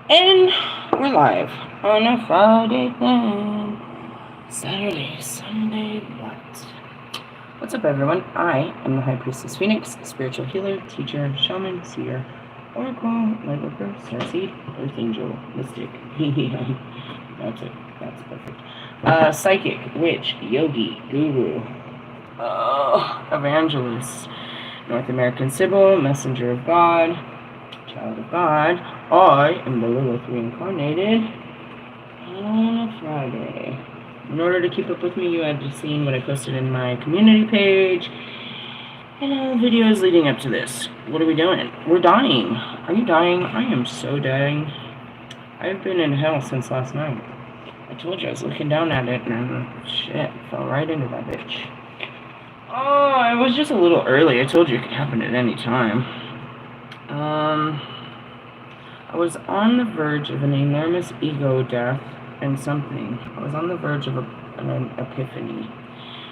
And we're live on a Friday then. Saturday, Sunday, what? What's up, everyone? I am the High Priestess Phoenix, spiritual healer, teacher, shaman, seer, oracle, lightworker, starseed, earth angel, mystic. That's it. That's perfect. Psychic, witch, yogi, guru, evangelist, North American Sybil, messenger of God, child of God. I am the Lilith reincarnated on a Friday. In order to keep up with me, you had to see what I posted in my community page and all the videos leading up to this. What are we doing? We're dying. Are you dying? I am so dying. I've been in hell since last night. I told you I was looking down at it and shit, fell right into that bitch. Oh, it was just a little early. I told you it could happen at any time. I was on the verge of an enormous ego death and something. I was on the verge of an epiphany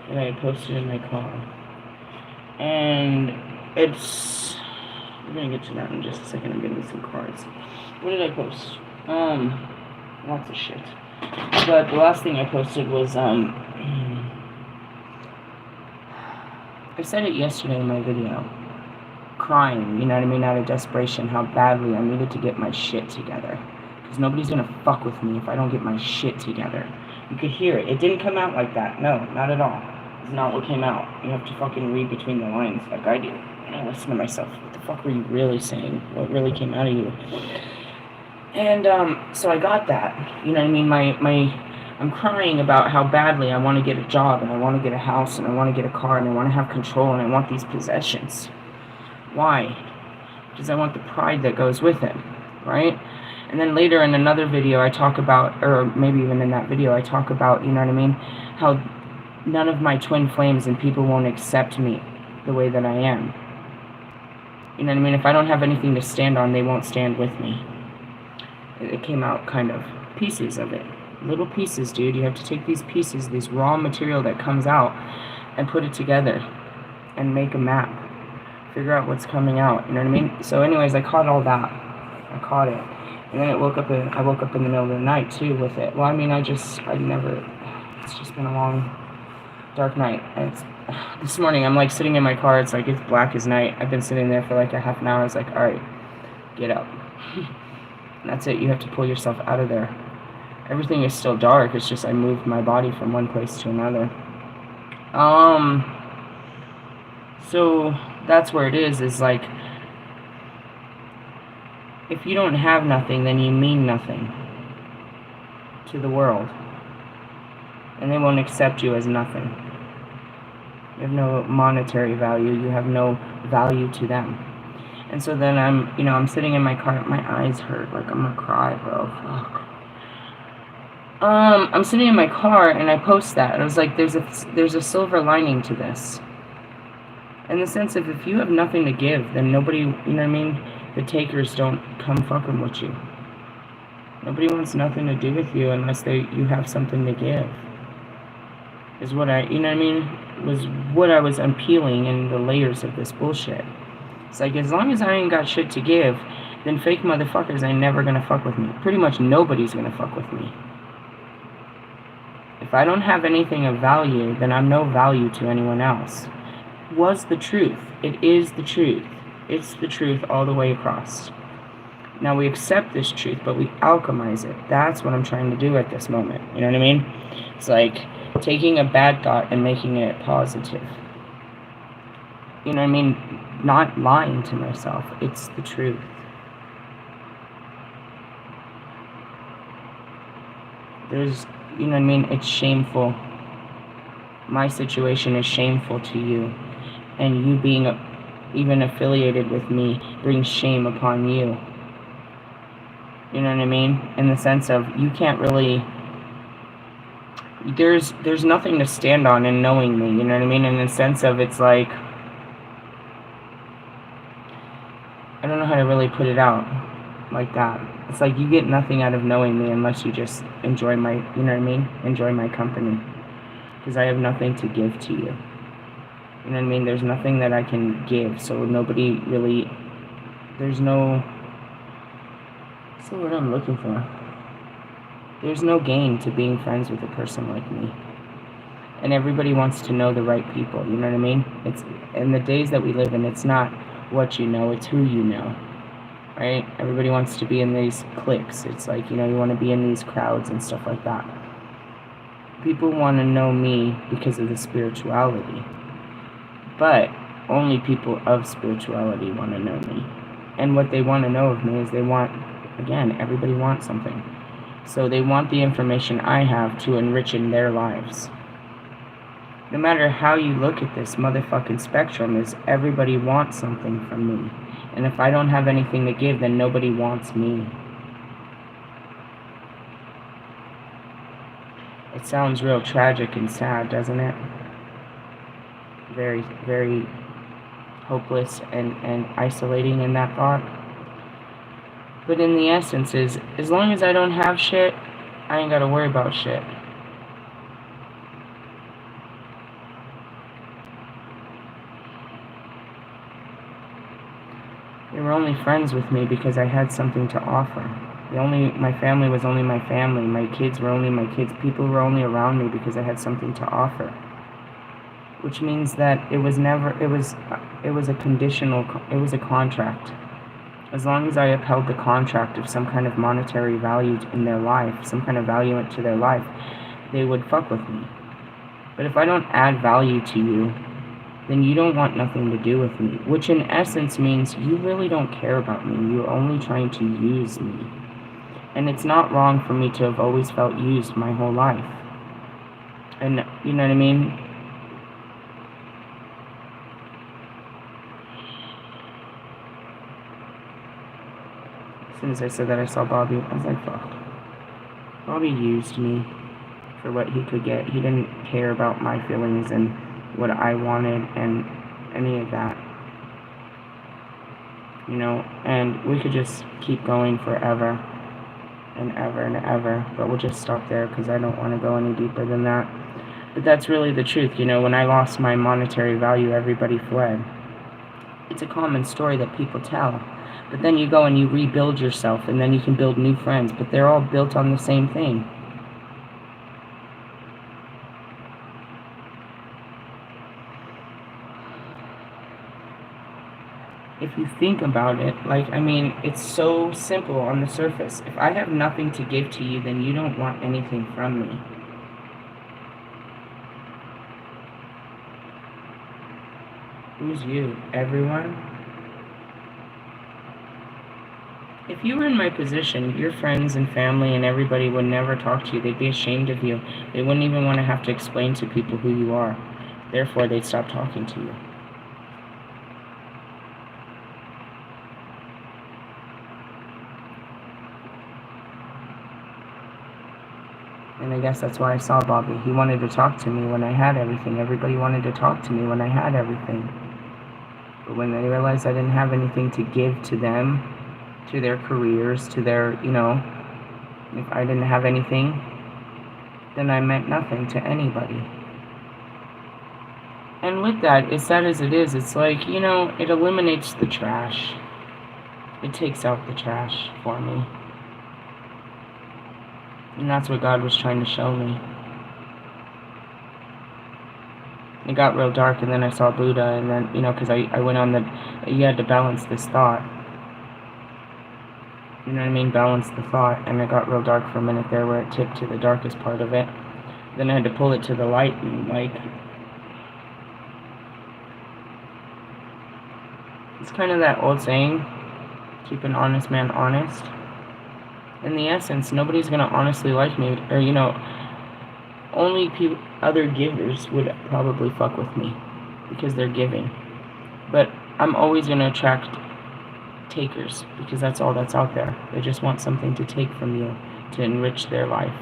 that I had posted in my car. And it's... we're going to get to that in just a second. I'm getting some cards. What did I post? Lots of shit. But the last thing I posted was, I said it yesterday in my video. Crying, you know what I mean, out of desperation, how badly I needed to get my shit together. Because nobody's gonna fuck with me if I don't get my shit together. You could hear it. It didn't come out like that. No, not at all. It's not what came out. You have to fucking read between the lines like I do. And I listen to myself. What the fuck were you really saying? What really came out of you? And, so I got that. You know what I mean? I'm crying about how badly I want to get a job, and I want to get a house, and I want to get a car, and I want to have control, and I want these possessions. Why? Because I want the pride that goes with it, right? And then later in another video I talk about, or maybe even in that video I talk about, you know what I mean, how none of my twin flames and people won't accept me the way that I am. You know what I mean? If I don't have anything to stand on, they won't stand with me. It came out kind of pieces of it. Little pieces, dude. You have to take these pieces, this raw material that comes out, and put it together and make a map. Figure out what's coming out, you know what I mean? So anyways, I caught all that. I caught it. And then I woke up in the middle of the night too with it. Well, I mean, it's just been a long, dark night. And this morning I'm like sitting in my car, it's like it's black as night. I've been sitting there for like a half an hour. I was like, alright, get up. And that's it, you have to pull yourself out of there. Everything is still dark, it's just I moved my body from one place to another. So that's where it is like, if you don't have nothing, then you mean nothing to the world. And they won't accept you as nothing. You have no monetary value, you have no value to them. And so then I'm sitting in my car, my eyes hurt, like I'm gonna cry, bro, fuck. I'm sitting in my car and I post that, and I was like, there's a silver lining to this. In the sense of, if you have nothing to give, then nobody, you know what I mean? The takers don't come fucking with you. Nobody wants nothing to do with you unless you have something to give. Is what you know what I mean? Was what I was unpeeling in the layers of this bullshit. It's like, as long as I ain't got shit to give, then fake motherfuckers ain't never gonna fuck with me. Pretty much nobody's gonna fuck with me. If I don't have anything of value, then I'm no value to anyone else. Was the truth. It is the truth. It's the truth all the way across. Now we accept this truth, but we alchemize it. That's what I'm trying to do at this moment. You know what I mean? It's like taking a bad thought and making it positive. You know what I mean? Not lying to myself. It's the truth. You know what I mean? It's shameful. My situation is shameful to you. And you being even affiliated with me brings shame upon you. You know what I mean? In the sense of, you can't really... There's nothing to stand on in knowing me, you know what I mean? In the sense of, it's like... I don't know how to really put it out like that. It's like, you get nothing out of knowing me unless you just enjoy my, you know what I mean? Enjoy my company. Because I have nothing to give to you. You know what I mean? There's nothing that I can give, so nobody really... There's no That's the word I'm looking for. There's no gain to being friends with a person like me. And everybody wants to know the right people, you know what I mean? It's in the days that we live in, it's not what you know, it's who you know. Right? Everybody wants to be in these cliques. It's like, you know, you want to be in these crowds and stuff like that. People want to know me because of the spirituality. But only people of spirituality want to know me. And what they want to know of me is they want, again, everybody wants something. So they want the information I have to enrich in their lives. No matter how you look at this motherfucking spectrum, is everybody wants something from me. And if I don't have anything to give, then nobody wants me. It sounds real tragic and sad, doesn't it? Very, very hopeless and isolating in that thought. But in the essence is, as long as I don't have shit, I ain't gotta worry about shit. They were only friends with me because I had something to offer. My family was only my family. My kids were only my kids. People were only around me because I had something to offer. Which means that it was a conditional, it was a contract. As long as I upheld the contract of some kind of monetary value in their life, some kind of value to their life, they would fuck with me. But if I don't add value to you, then you don't want nothing to do with me, which in essence means you really don't care about me. You're only trying to use me. And it's not wrong for me to have always felt used my whole life. And you know what I mean? As soon as I said that, I saw Bobby. I was like, fuck. Bobby used me for what he could get. He didn't care about my feelings and what I wanted and any of that. You know, and we could just keep going forever and ever and ever, but we'll just stop there because I don't want to go any deeper than that. But that's really the truth. You know, when I lost my monetary value, everybody fled. It's a common story that people tell. But then you go and you rebuild yourself, and then you can build new friends, but they're all built on the same thing. If you think about it, like, I mean, it's so simple on the surface. If I have nothing to give to you, then you don't want anything from me. Who's you? Everyone? If you were in my position, your friends and family and everybody would never talk to you. They'd be ashamed of you. They wouldn't even want to have to explain to people who you are. Therefore, they'd stop talking to you. And I guess that's why I saw Bobby. He wanted to talk to me when I had everything. Everybody wanted to talk to me when I had everything. But when they realized I didn't have anything to give to them, to their careers, to their, you know, if I didn't have anything, then I meant nothing to anybody. And with that, as sad as it is, it's like, you know, it eliminates the trash. It takes out the trash for me. And that's what God was trying to show me. It got real dark, and then I saw Buddha, and then, you know, because I went on you had to balance this thought. You know what I mean? Balance the thought, and it got real dark for a minute there where it tipped to the darkest part of it. Then I had to pull it to the light, and, like, it's kind of that old saying, keep an honest man honest. In the essence, nobody's going to honestly like me, or, you know, only other givers would probably fuck with me because they're giving. But I'm always going to attract takers because that's all that's out there. They just want something to take from you to enrich their life.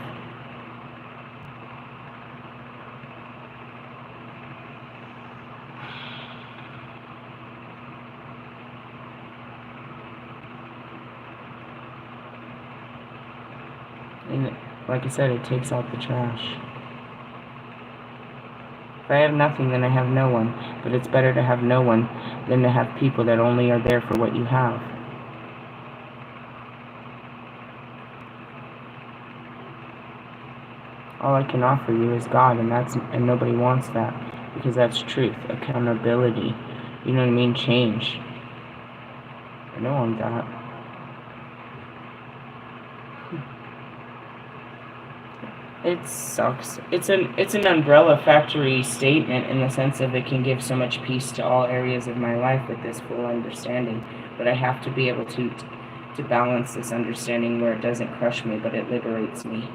And like I said, it takes out the trash. If I have nothing, then I have no one. But it's better to have no one than to have people that only are there for what you have. all I can offer you is God, and nobody wants that, because that's truth, accountability, you know what I mean, change. I don't want that. It sucks. It's an umbrella factory statement in the sense of it can give so much peace to all areas of my life with this full understanding, but I have to be able to balance this understanding where it doesn't crush me, but it liberates me.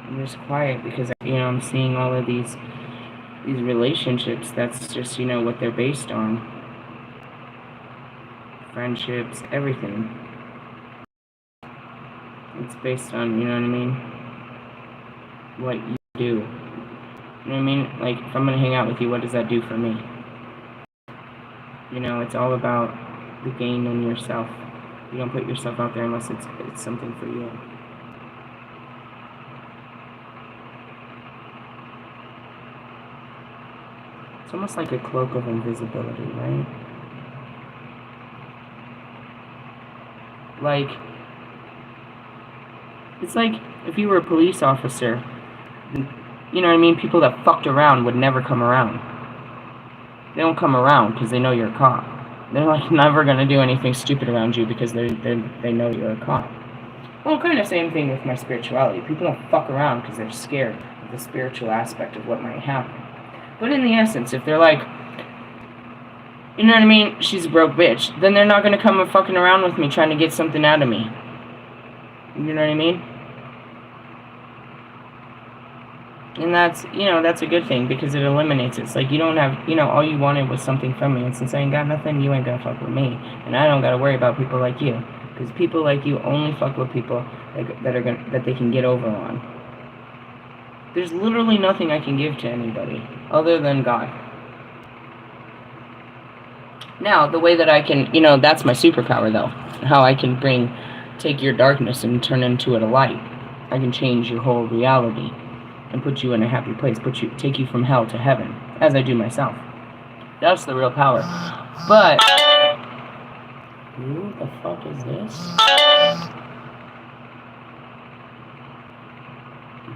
I'm just quiet because, I'm seeing all of these relationships. That's just, what they're based on. Friendships, everything. It's based on, you know what I mean? What you do. You know what I mean? Like, if I'm gonna hang out with you, what does that do for me? It's all about the gain in yourself. You don't put yourself out there unless it's something for you. It's almost like a cloak of invisibility, right? Like, it's like if you were a police officer, you know what I mean? People that fucked around would never come around. They don't come around because they know you're a cop. They're like never gonna do anything stupid around you because they know you're a cop. Well, kind of same thing with my spirituality. People don't fuck around because they're scared of the spiritual aspect of what might happen. But in the essence, if they're like, you know what I mean, she's a broke bitch, then they're not gonna come fucking around with me trying to get something out of me. You know what I mean? And that's a good thing because it eliminates it. It's like you don't have, all you wanted was something from me. And since I ain't got nothing, you ain't gonna fuck with me. And I don't gotta worry about people like you. Because people like you only fuck with people that they can get over on. There's literally nothing I can give to anybody other than God. Now, the way that I can, that's my superpower though. How I can take your darkness and turn into it a light. I can change your whole reality and put you in a happy place, take you from hell to heaven, as I do myself. That's the real power. But who the fuck is this?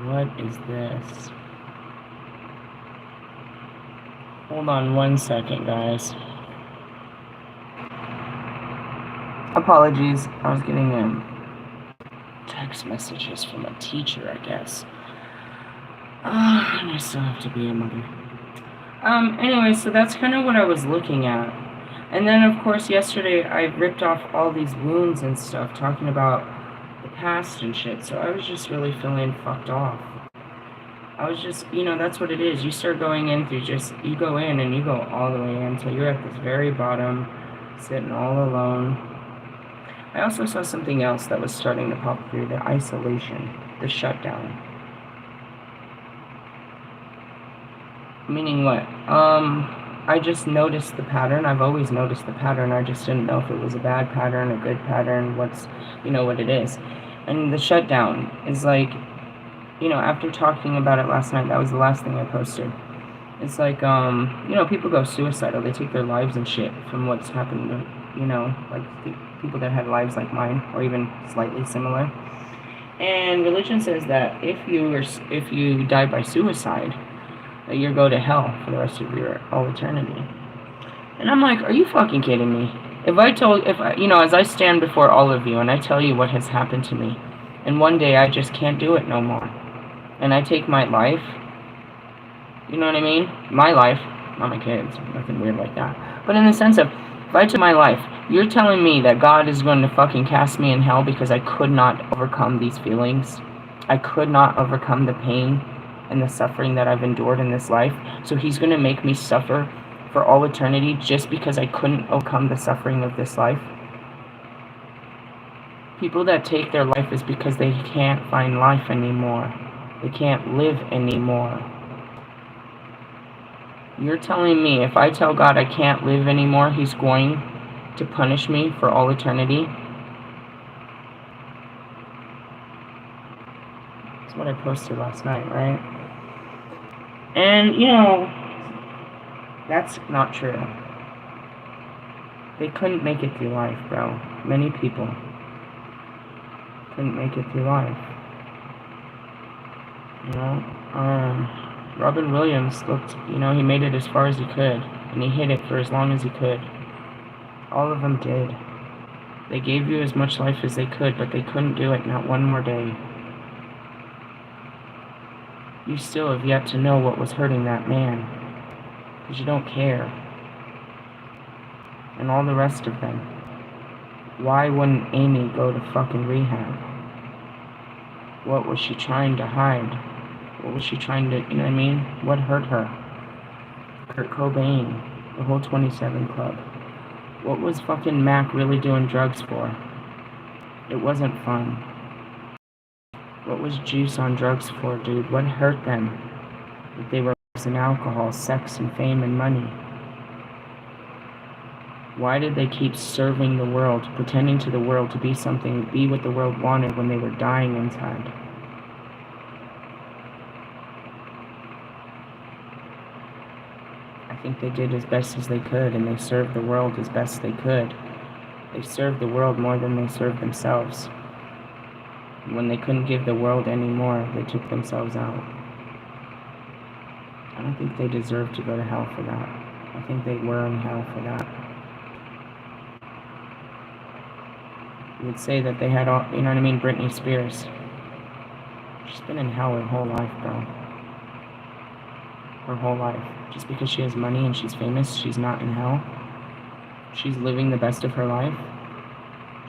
What is this? Hold on 1 second, guys. Apologies, I was getting text messages from a teacher, I guess. And I still have to be a mother. Anyway, so that's kind of what I was looking at. And then, of course, yesterday I ripped off all these wounds and stuff, talking about the past and shit. So I was just really feeling fucked off. I was just, that's what it is. You start going in through you go in and you go all the way in until you're at this very bottom, sitting all alone. I also saw something else that was starting to pop through, the isolation, the shutdown. Meaning what? I just noticed the pattern. I've always noticed the pattern. I just didn't know if it was a bad pattern, a good pattern, what it is. And the shutdown is like, after talking about it last night, that was the last thing I posted. It's like, people go suicidal. They take their lives and shit from what's happened to, like the people that had lives like mine or even slightly similar. And religion says that if you die by suicide, that you go to hell for the rest of all eternity. And I'm like, are you fucking kidding me? As I stand before all of you and I tell you what has happened to me, and one day I just can't do it no more, and I take my life, you know what I mean? My life, not my kids, nothing weird like that. But in the sense of, if I took my life, you're telling me that God is going to fucking cast me in hell because I could not overcome these feelings? I could not overcome the pain and the suffering that I've endured in this life, so he's going to make me suffer for all eternity just because I couldn't overcome the suffering of this life? People that take their life is because they can't find life anymore. They can't live anymore. You're telling me if I tell God I can't live anymore, he's going to punish me for all eternity? That's what I posted last night, right? And, That's not true. They couldn't make it through life, bro. Many people couldn't make it through life. You know? Robin Williams looked, you know, he made it as far as he could. And he hit it for as long as he could. All of them did. They gave you as much life as they could, but they couldn't do it, not one more day. You still have yet to know what was hurting that man. Because you don't care. And all the rest of them. Why wouldn't Amy go to fucking rehab? What was she trying to hide? What was she trying to, you know what I mean? What hurt her? Kurt Cobain, the whole 27 Club. What was fucking Mac really doing drugs for? It wasn't fun. What was Juice on drugs for, dude? What hurt them? That they were in alcohol, sex, and fame, and money. Why did they keep serving the world, pretending to the world to be something, be what the world wanted when they were dying inside? I think they did as best as they could, and they served the world as best they could. They served the world more than they served themselves. And when they couldn't give the world any more, they took themselves out. I don't think they deserved to go to hell for that. I think they were in hell for that. You would say that they had all, you know what I mean, Britney Spears. She's been in hell her whole life, bro. Her whole life. Just because she has money and she's famous, she's not in hell. She's living the best of her life.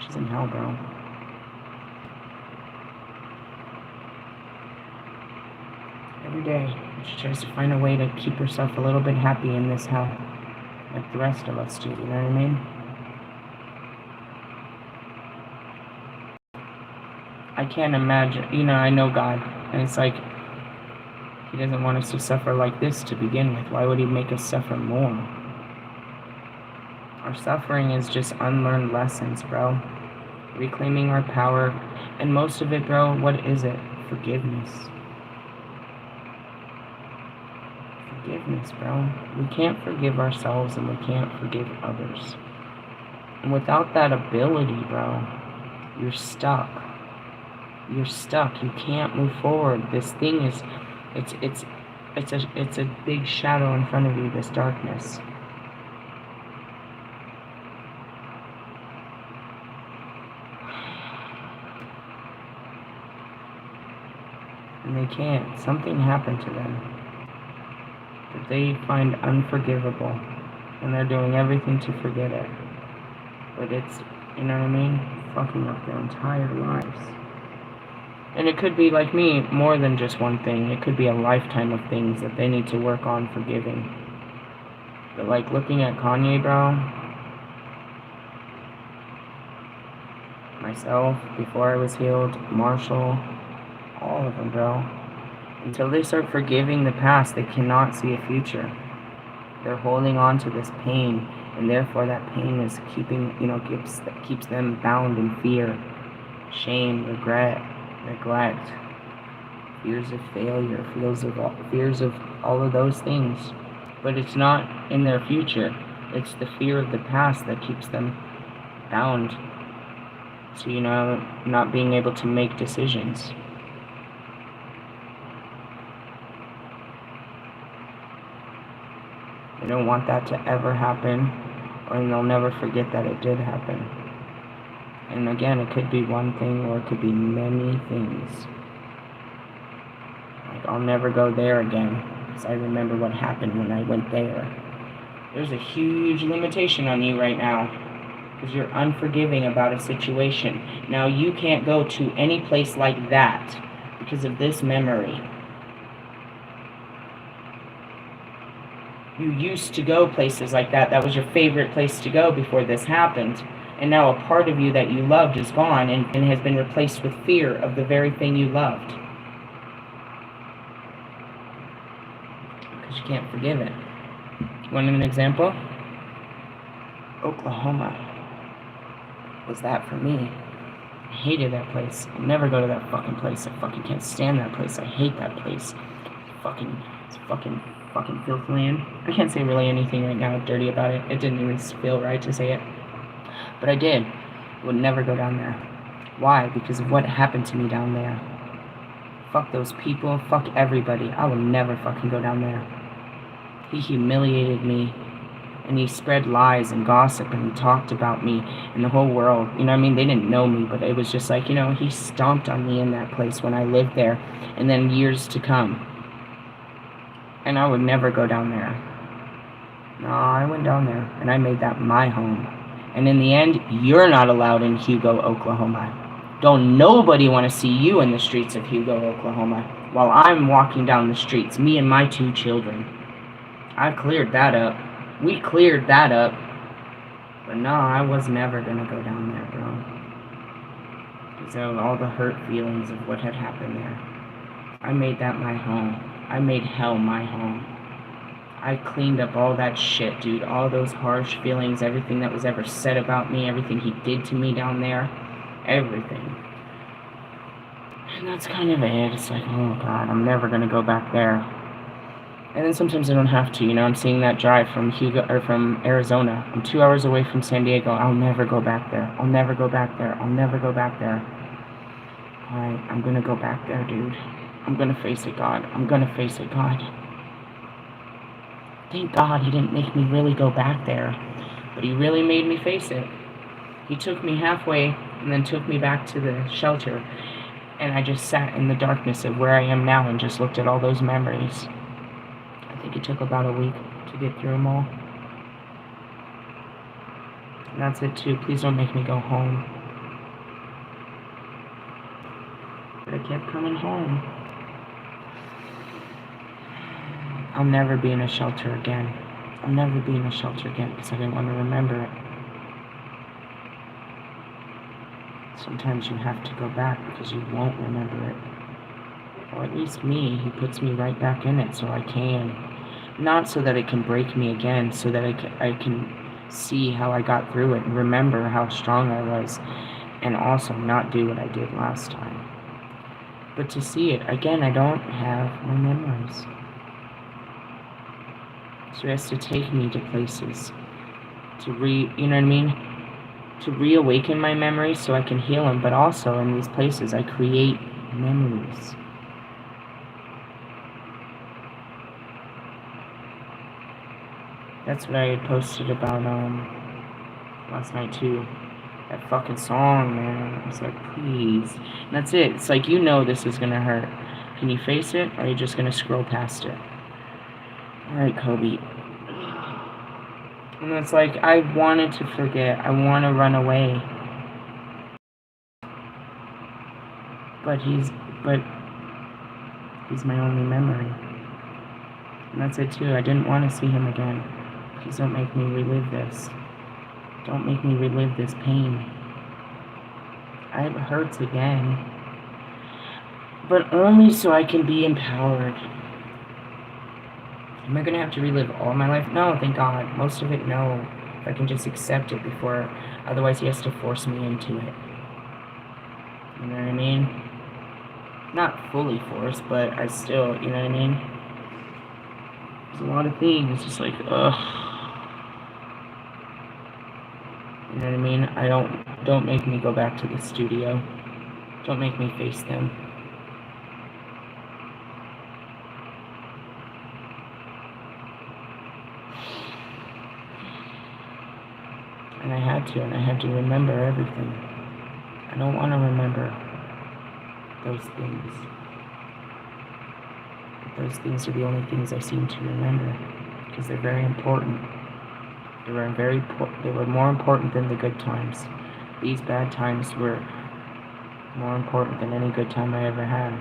She's in hell, bro. Every day, she tries to find a way to keep herself a little bit happy in this hell. Like the rest of us do, you know what I mean? I can't imagine, you know, I know God, and it's like, He doesn't want us to suffer like this to begin with. Why would He make us suffer more? Our suffering is just unlearned lessons, bro. Reclaiming our power, and most of it, bro, what is it? Forgiveness. Forgiveness, bro. We can't forgive ourselves, and we can't forgive others. And without that ability, bro, you're stuck. You're stuck. You can't move forward. This thing is, it's a big shadow in front of you, this darkness. And they can't. Something happened to them that they find unforgivable, and they're doing everything to forget it. But it's, you know what I mean? Fucking up their entire lives. And it could be, like me, more than just one thing. It could be a lifetime of things that they need to work on forgiving. But like looking at Kanye, bro, myself, before I was healed, Marshall, all of them, bro. Until they start forgiving the past, they cannot see a future. They're holding on to this pain, and therefore that pain is keeping, you know, keeps them bound in fear, shame, regret, neglect, fears of failure, fears of all of those things. But it's not in their future. It's the fear of the past that keeps them bound to, you know, not being able to make decisions. They don't want that to ever happen, or they'll never forget that it did happen. And again, it could be one thing, or it could be many things. Like, I'll never go there again, because I remember what happened when I went there. There's a huge limitation on you right now, because you're unforgiving about a situation. Now, you can't go to any place like that because of this memory. You used to go places like that. That was your favorite place to go before this happened. And now a part of you that you loved is gone and has been replaced with fear of the very thing you loved. Because you can't forgive it. Want an example? Oklahoma was that for me. I hated that place. I'll never go to that fucking place. I fucking can't stand that place. I hate that place. Fucking It's fucking filth land. I can't say really anything right now dirty about it. It didn't even feel right to say it. But I did. I would never go down there. Why? Because of what happened to me down there. Fuck those people. Fuck everybody. I will never fucking go down there. He humiliated me. And he spread lies and gossip, and he talked about me in the whole world. You know what I mean? They didn't know me, but it was just like, you know, he stomped on me in that place when I lived there, and then years to come. And I would never go down there. No, I went down there, and I made that my home. And in the end, you're not allowed in Hugo, Oklahoma. Don't nobody want to see you in the streets of Hugo, Oklahoma, while I'm walking down the streets, me and my 2 children. I cleared that up. We cleared that up. But no, I was never gonna go down there, bro. Because of all the hurt feelings of what had happened there. I made that my home. I made hell my home. I cleaned up all that shit, dude. All those harsh feelings, everything that was ever said about me, everything he did to me down there. Everything. And that's kind of it. It's like, oh god, I'm never gonna go back there. And then sometimes I don't have to, you know, I'm seeing that drive from from Arizona. I'm 2 hours away from San Diego. I'll never go back there. I'll never go back there. I'll never go back there. Alright, I'm gonna go back there, dude. I'm gonna face it, God. I'm gonna face it, God. Thank God he didn't make me really go back there. But he really made me face it. He took me halfway and then took me back to the shelter. And I just sat in the darkness of where I am now and just looked at all those memories. I think it took about a week to get through them all. And that's it too. Please don't make me go home. But I kept coming home. I'll never be in a shelter again. I'll never be in a shelter again because I didn't want to remember it. Sometimes you have to go back because you won't remember it. Or at least me, he puts me right back in it so I can. Not so that it can break me again, so that I can see how I got through it and remember how strong I was, and also not do what I did last time. But to see it, again, I don't have my memories. So he has to take me to places to you know what I mean? To reawaken my memories so I can heal them, but also in these places I create memories. That's what I had posted about last night too. That fucking song, man. I was like, please. And that's it. It's like, you know this is gonna hurt. Can you face it, or are you just gonna scroll past it? Alright, Kobe. And it's like, I wanted to forget. I want to run away. But he's my only memory. And that's it too. I didn't want to see him again. Please don't make me relive this. Don't make me relive this pain. It hurts again. But only so I can be empowered. Am I going to have to relive all my life? No, thank God. Most of it, no. If I can just accept it before, otherwise he has to force me into it. You know what I mean? Not fully forced, but I still, you know what I mean? There's a lot of things, just like, ugh. You know what I mean? Don't make me go back to the studio. Don't make me face them. And I had to remember everything. I don't want to remember those things. But those things are the only things I seem to remember, because they're very important. They were more important than the good times. These bad times were more important than any good time I ever had.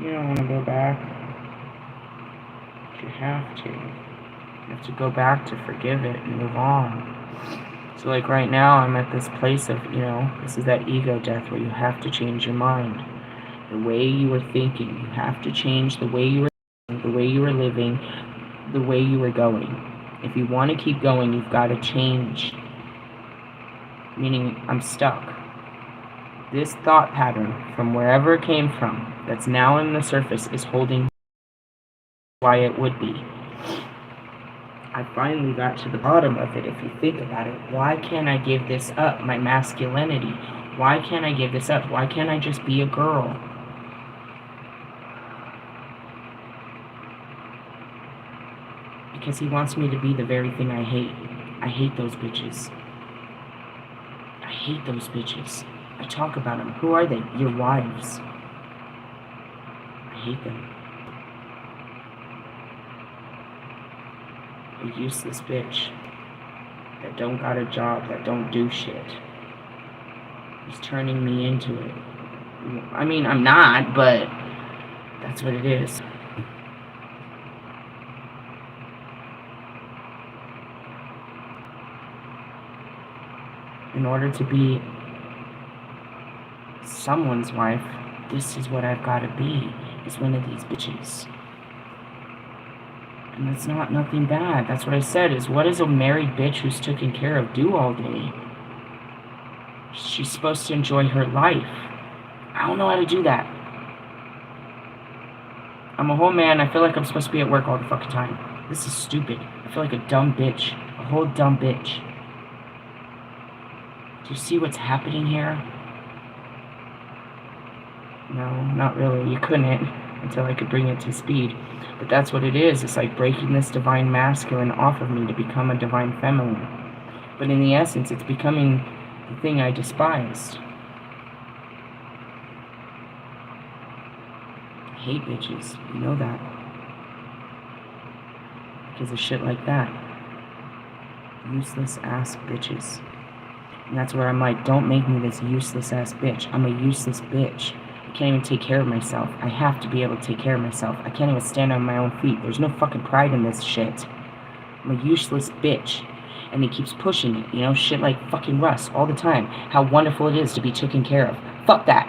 You don't want to go back. You have to. You have to go back to forgive it and move on. So like right now, I'm at this place of, you know, this is that ego death where you have to change your mind. The way you were thinking. You have to change the way you were thinking, the way you were living, the way you were going. If you want to keep going, you've got to change. Meaning, I'm stuck. This thought pattern, from wherever it came from, that's now in the surface, is holding why it would be. I finally got to the bottom of it, if you think about it. Why can't I give this up, my masculinity? Why can't I give this up? Why can't I just be a girl? Because he wants me to be the very thing I hate. I hate those bitches. I hate those bitches. I talk about them. Who are they? Your wives. I hate them. A useless bitch that don't got a job, that don't do shit. He's turning me into it. I mean, I'm not, but that's what it is. In order to be someone's wife, this is what I've got to be, is one of these bitches. And that's not nothing bad. That's what I said, is what does a married bitch who's taken care of do all day? She's supposed to enjoy her life. I don't know how to do that. I'm a whole man. I feel like I'm supposed to be at work all the fucking time. This is stupid. I feel like a dumb bitch. A whole dumb bitch. Do you see what's happening here? No, not really. You couldn't until I could bring it to speed. But that's what it is. It's like breaking this divine masculine off of me to become a divine feminine. But in the essence, it's becoming the thing I despised. I hate bitches. You know that. Because of shit like that. Useless ass bitches. And that's where I'm like, don't make me this useless ass bitch. I'm a useless bitch. I can't even take care of myself. I have to be able to take care of myself. I can't even stand on my own feet. There's no fucking pride in this shit. I'm a useless bitch. And he keeps pushing it, you know, shit like fucking Russ all the time. How wonderful it is to be taken care of. Fuck that.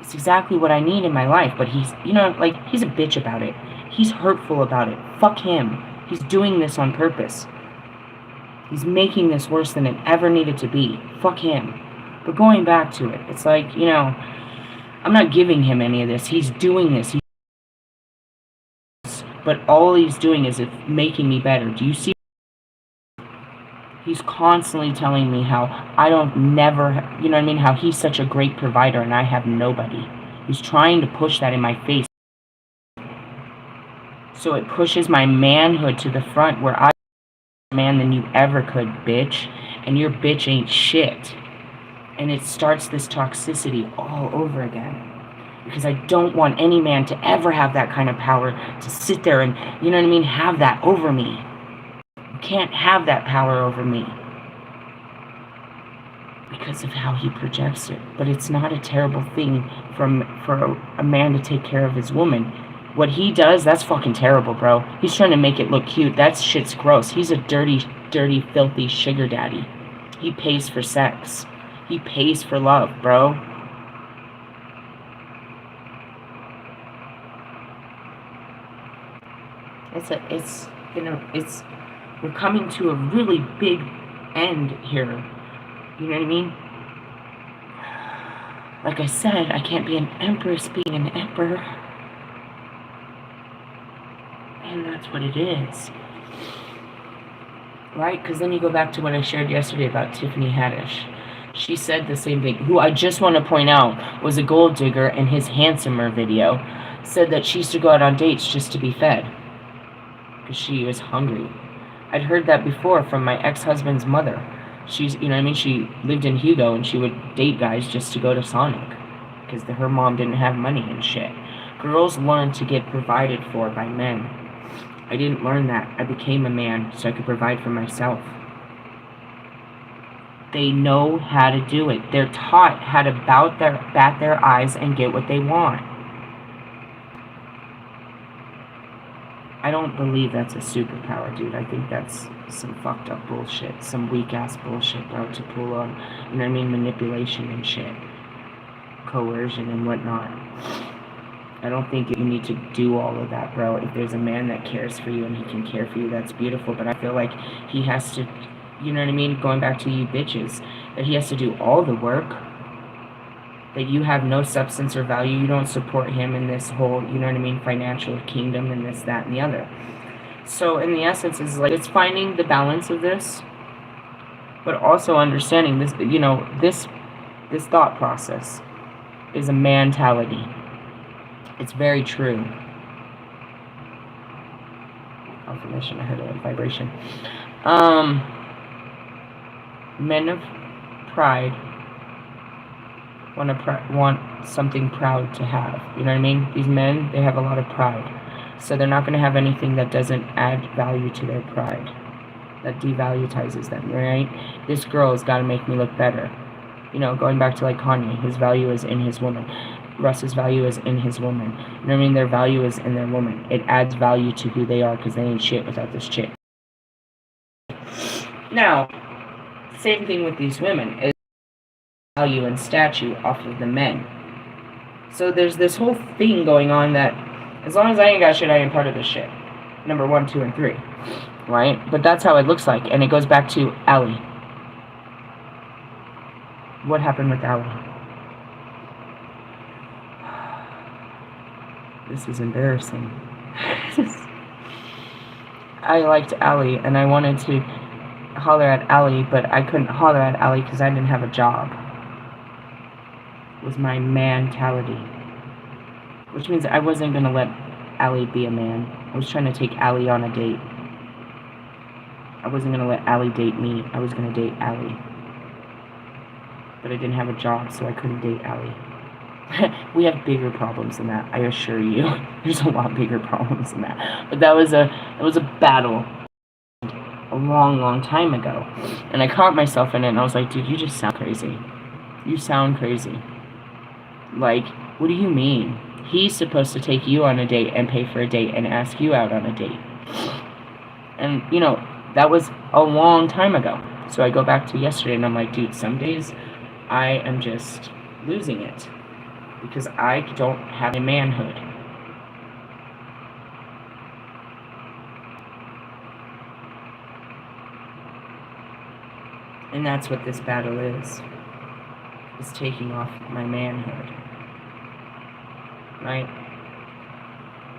It's exactly what I need in my life, but he's, you know, like, he's a bitch about it. He's hurtful about it. Fuck him. He's doing this on purpose. He's making this worse than it ever needed to be. Fuck him. But going back to it, it's like, you know, I'm not giving him any of this. He's doing this. But all he's doing is making me better. Do you see? He's constantly telling me how I don't never, you know what I mean? How he's such a great provider and I have nobody. He's trying to push that in my face. So it pushes my manhood to the front where I'm a man than you ever could, bitch. And your bitch ain't shit. And it starts this toxicity all over again. Because I don't want any man to ever have that kind of power to sit there and, you know what I mean, have that over me. You can't have that power over me. Because of how he projects it. But it's not a terrible thing for a man to take care of his woman. What he does, that's fucking terrible, bro. He's trying to make it look cute. That shit's gross. He's a dirty, dirty, filthy sugar daddy. He pays for sex. He pays for love, bro. We're coming to a really big end here. You know what I mean? Like I said, I can't be an empress being an emperor. And that's what it is. Right? Because then you go back to what I shared yesterday about Tiffany Haddish. She said the same thing. Who I just want to point out was a gold digger in his Handsomer video. Said that she used to go out on dates just to be fed. Because she was hungry. I'd heard that before from my ex-husband's mother. She's, you know what I mean? She lived in Hugo and she would date guys just to go to Sonic. Because her mom didn't have money and shit. Girls learn to get provided for by men. I didn't learn that. I became a man so I could provide for myself. They know how to do it. They're taught how to bat their eyes and get what they want. I don't believe that's a superpower, dude. I think that's some fucked up bullshit. Some weak ass bullshit, bro, to pull on, you know what I mean, manipulation and shit. Coercion and whatnot. I don't think you need to do all of that, bro. If there's a man that cares for you and he can care for you, that's beautiful. But I feel like he has to, you know what I mean? Going back to you bitches, that he has to do all the work. that you have no substance or value. You don't support him in this whole, you know what I mean, financial kingdom and this, that, and the other. So in the essence, is like, it's finding the balance of this, but also understanding this, you know, this thought process is a mentality. It's very true. Confirmation, I heard a vibration. Men of pride want something proud to have. You know what I mean? These men, they have a lot of pride. So they're not going to have anything that doesn't add value to their pride, that devaluatizes them, right? This girl has got to make me look better. You know, going back to like Kanye, his value is in his woman. Russ's value is in his woman. You know what I mean? Their value is in their woman. It adds value to who they are because they ain't shit without this chick. Now, same thing with these women. Is value and statue off of the men. So there's this whole thing going on that as long as I ain't got shit, I ain't part of this shit. Number 1, 2, and 3. Right? But that's how it looks like. And it goes back to Allie. What happened with Allie? This is embarrassing. I liked Allie and I wanted to holler at Allie, but I couldn't holler at Allie because I didn't have a job. It was my mentality. Which means I wasn't going to let Allie be a man. I was trying to take Allie on a date. I wasn't going to let Allie date me. I was going to date Allie. But I didn't have a job, so I couldn't date Allie. We have bigger problems than that, I assure you. There's a lot bigger problems than that. But that was a battle a long, long time ago. And I caught myself in it, and I was like, dude, you just sound crazy. You sound crazy. Like, what do you mean? He's supposed to take you on a date and pay for a date and ask you out on a date. And, you know, that was a long time ago. So I go back to yesterday, and I'm like, dude, some days I am just losing it. Because I don't have a manhood. And that's what this battle is taking off my manhood. Right?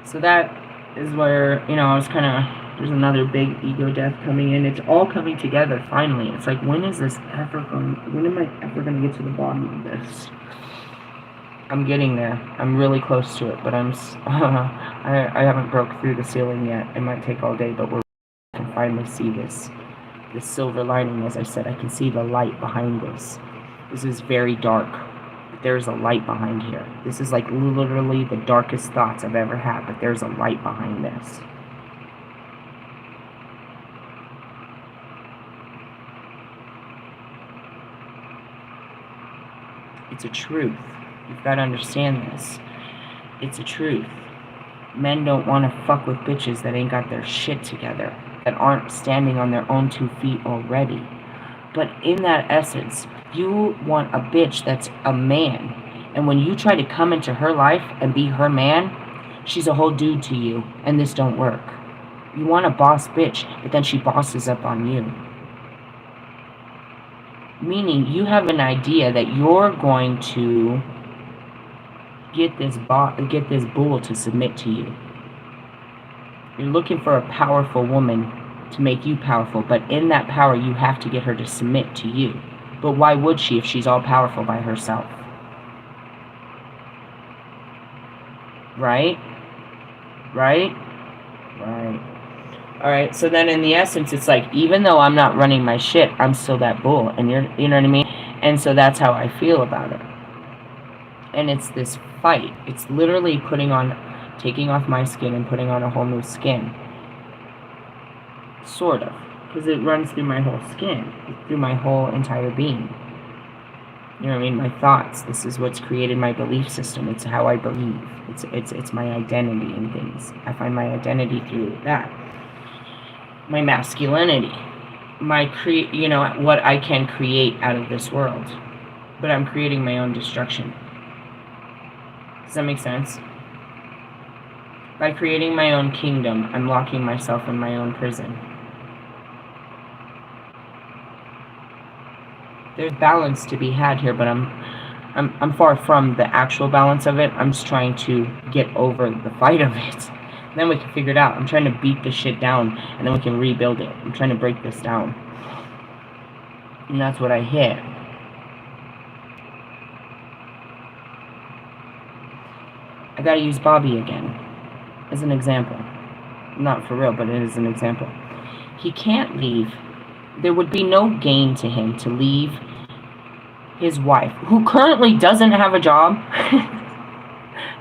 So that is where, you know, I was kind of, there's another big ego death coming in. It's all coming together finally. It's like, when am I ever going to get to the bottom of this? I'm getting there. I'm really close to it, but I haven't broke through the ceiling yet. It might take all day, but I can finally see this silver lining. As I said, I can see the light behind this. This is very dark. There's a light behind here. This is like literally the darkest thoughts I've ever had, but there's a light behind this. It's a truth. You've got to understand this. It's a truth. Men don't want to fuck with bitches that ain't got their shit together, that aren't standing on their own 2 feet already. But in that essence, you want a bitch that's a man. And when you try to come into her life and be her man, she's a whole dude to you, and this don't work. You want a boss bitch, but then she bosses up on you. Meaning, you have an idea that you're going to get this bull to submit to you. You're looking for a powerful woman to make you powerful, but in that power, you have to get her to submit to you. But why would she if she's all powerful by herself? Right? Right? Right. Alright, so then in the essence, it's like, even though I'm not running my shit, I'm still that bull. And you know what I mean? And so that's how I feel about it. And it's this fight. It's literally taking off my skin and putting on a whole new skin. Sort of. Because it runs through my whole skin. Through my whole entire being. You know what I mean? My thoughts. This is what's created my belief system. It's how I believe. It's my identity in things. I find my identity through that. My masculinity. What I can create out of this world. But I'm creating my own destruction. Does that make sense? By creating my own kingdom, I'm locking myself in my own prison. There's balance to be had here, but I'm I'm far from the actual balance of it. I'm just trying to get over the fight of it. And then we can figure it out. I'm trying to beat this shit down, and then we can rebuild it. I'm trying to break this down. And that's what I hit. I gotta use Bobby again as an example. Not for real, but it is an example. He can't leave. There would be no gain to him to leave his wife, who currently doesn't have a job,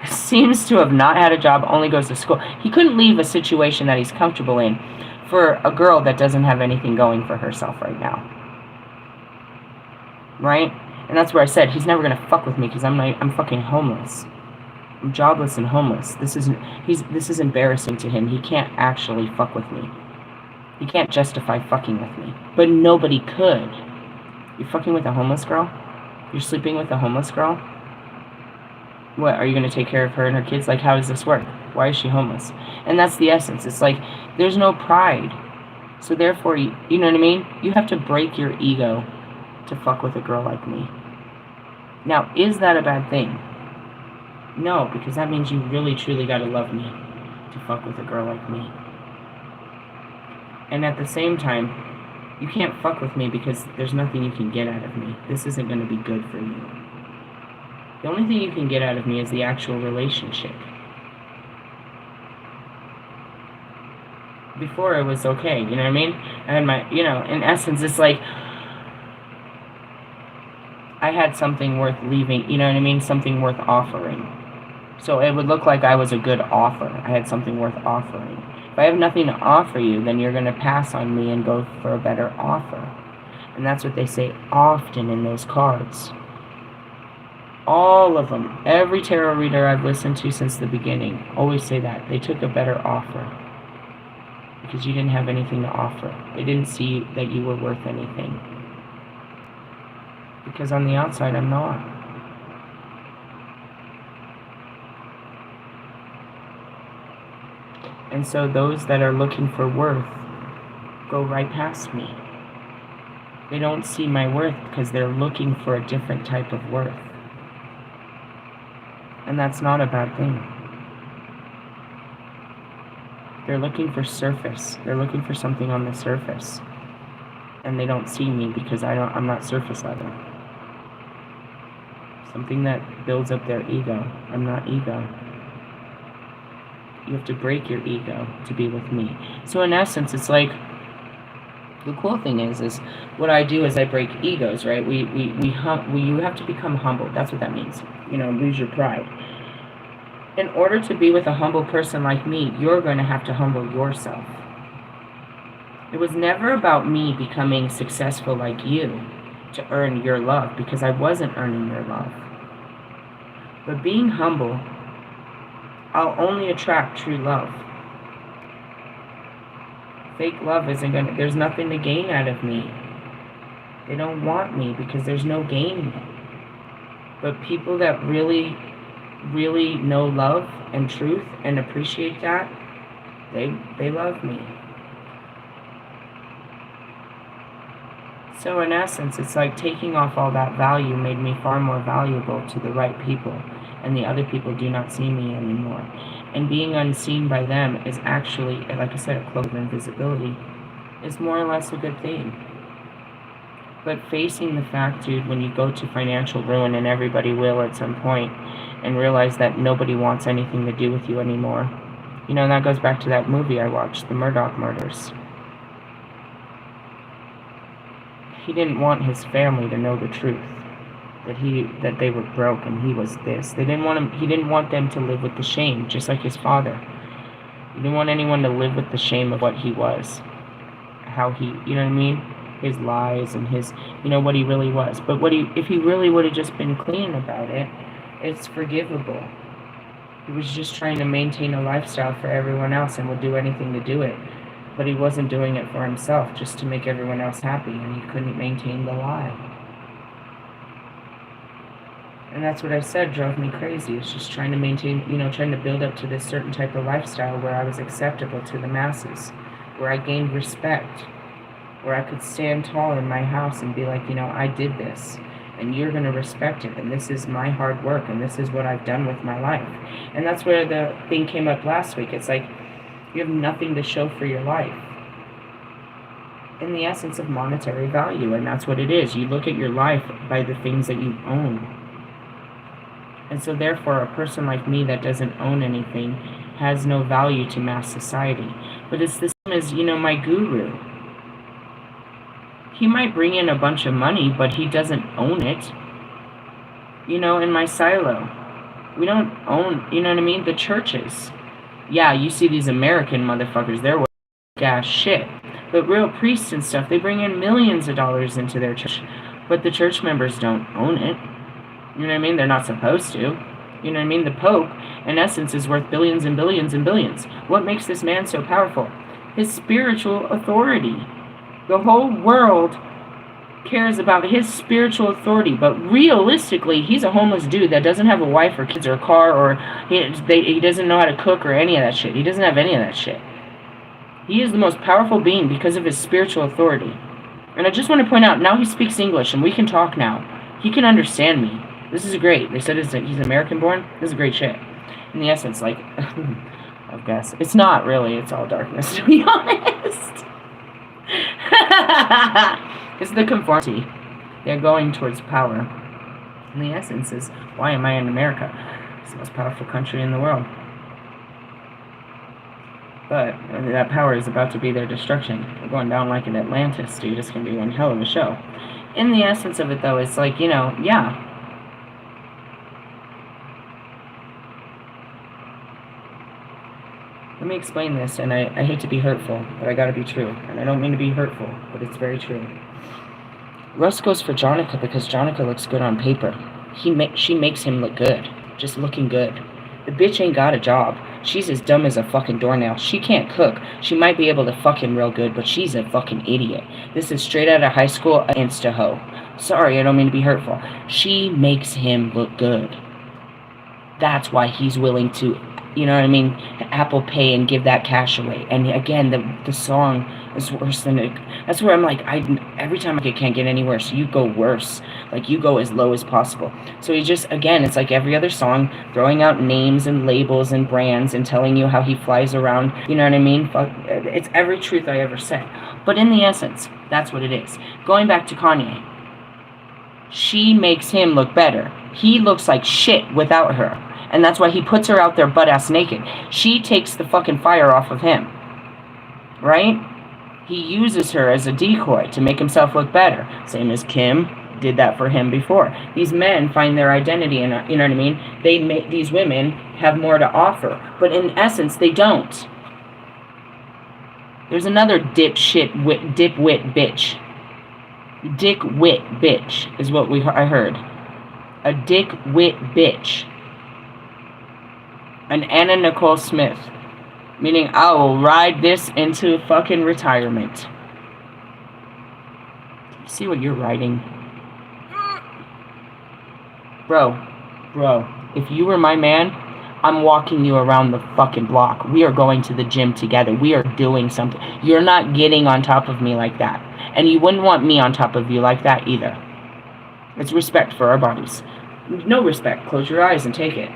seems to have not had a job, only goes to school. He couldn't leave a situation that he's comfortable in for a girl that doesn't have anything going for herself right now. Right? And that's where I said, he's never gonna fuck with me because I'm fucking homeless. I'm jobless and homeless. This is embarrassing to him. He can't actually fuck with me. He can't justify fucking with me. But nobody could. You're fucking with a homeless girl? You're sleeping with a homeless girl? What, are you going to take care of her and her kids? Like, how does this work? Why is she homeless? And that's the essence. It's like, there's no pride. So therefore, you know what I mean? You have to break your ego to fuck with a girl like me. Now, is that a bad thing? No, because that means you really, truly got to love me to fuck with a girl like me. And at the same time, you can't fuck with me because there's nothing you can get out of me. This isn't going to be good for you. The only thing you can get out of me is the actual relationship. Before it was okay, you know what I mean? I had my, you know, in essence, it's like I had something worth leaving, you know what I mean? Something worth offering. So it would look like I was a good offer. I had something worth offering. If I have nothing to offer you, then you're going to pass on me and go for a better offer. And that's what they say often in those cards. All of them, every tarot reader I've listened to since the beginning, always say that. They took a better offer. Because you didn't have anything to offer. They didn't see that you were worth anything. Because on the outside, I'm not. And so those that are looking for worth go right past me. They don't see my worth because they're looking for a different type of worth. And that's not a bad thing. They're looking for surface. They're looking for something on the surface. And they don't see me because I'm not surface level. Something that builds up their ego. I'm not ego. You have to break your ego to be with me. So in essence, it's like, the cool thing is what I do is I break egos, right? You have to become humble. That's what that means. You know, lose your pride. In order to be with a humble person like me, you're going to have to humble yourself. It was never about me becoming successful like you to earn your love, because I wasn't earning your love. But being humble, I'll only attract true love. Fake love isn't gonna, there's nothing to gain out of me. They don't want me because there's no gain. But people that really, really know love and truth and appreciate that, they love me. So in essence, it's like taking off all that value made me far more valuable to the right people. And the other people do not see me anymore. And being unseen by them is actually, like I said, a cloak of invisibility is more or less a good thing. But facing the fact, dude, when you go to financial ruin, and everybody will at some point, and realize that nobody wants anything to do with you anymore. You know, and that goes back to that movie I watched, The Murdoch Murders. He didn't want his family to know the truth. That they were broke and he was this. He didn't want them to live with the shame, just like his father. He didn't want anyone to live with the shame of what he was. How he, you know what I mean? His lies and his, you know, what he really was. But if he really would have just been clean about it, it's forgivable. He was just trying to maintain a lifestyle for everyone else and would do anything to do it. But he wasn't doing it for himself, just to make everyone else happy, and he couldn't maintain the lie. And that's what I said drove me crazy. It's just trying to maintain, you know, trying to build up to this certain type of lifestyle where I was acceptable to the masses, where I gained respect, where I could stand tall in my house and be like, you know, I did this. and you're going to respect it, and this is my hard work, and this is what I've done with my life. And that's where the thing came up last week. It's like, you have nothing to show for your life in the essence of monetary value, and that's what it is. You look at your life by the things that you own. And so therefore, a person like me that doesn't own anything has no value to mass society. But it's the same as, my guru. He might bring in a bunch of money, but he doesn't own it. In my silo, we don't own, you know what I mean? The churches. Yeah, you see these American motherfuckers, they're gas shit. But real priests and stuff, they bring in millions of dollars into their church. But the church members don't own it. You know what I mean? They're not supposed to. You know what I mean? The Pope, in essence, is worth billions and billions and billions. What makes this man so powerful? His spiritual authority. The whole world cares about his spiritual authority, but realistically, he's a homeless dude that doesn't have a wife or kids or a car, or he doesn't know how to cook or any of that shit. He doesn't have any of that shit. He is the most powerful being because of his spiritual authority. And I just want to point out, now he speaks English, and we can talk now. He can understand me. This is great. They said he's American born. This is great shit. In the essence, like, I guess. It's not really. It's all darkness, to be honest. It's the conformity. They're going towards power. And the essence is, why am I in America? It's the most powerful country in the world. But that power is about to be their destruction. We're going down like an Atlantis, dude. It's going to be one hell of a show. In the essence of it, though, it's like, yeah. Let me explain this, and I hate to be hurtful, but I gotta be true. And I don't mean to be hurtful, but it's very true. Russ goes for Jonica because Jonica looks good on paper. She makes him look good. Just looking good. The bitch ain't got a job. She's as dumb as a fucking doornail. She can't cook. She might be able to fuck him real good, but she's a fucking idiot. This is straight out of high school, insta-ho. Sorry, I don't mean to be hurtful. She makes him look good. That's why he's willing to, you know what I mean, Apple Pay and give that cash away. And again, the song is worse than it. That's where I'm like, every time I can't get any worse. You go worse. Like, you go as low as possible. So he just, again, it's like every other song, throwing out names and labels and brands and telling you how he flies around. You know what I mean? Fuck, it's every truth I ever said. But in the essence, that's what it is. Going back to Kanye. She makes him look better. He looks like shit without her. And that's why he puts her out there butt-ass naked. She takes the fucking fire off of him. Right? He uses her as a decoy to make himself look better. Same as Kim did that for him before. These men find their identity in, you know what I mean? They make, these women have more to offer. But in essence, they don't. There's another dipwit bitch. Dickwit bitch is what I heard. A dickwit bitch. An Anna Nicole Smith. Meaning, I will ride this into fucking retirement. You see what you're writing? Bro, if you were my man, I'm walking you around the fucking block. We are going to the gym together. We are doing something. You're not getting on top of me like that. And you wouldn't want me on top of you like that either. It's respect for our bodies. No respect. Close your eyes and take it.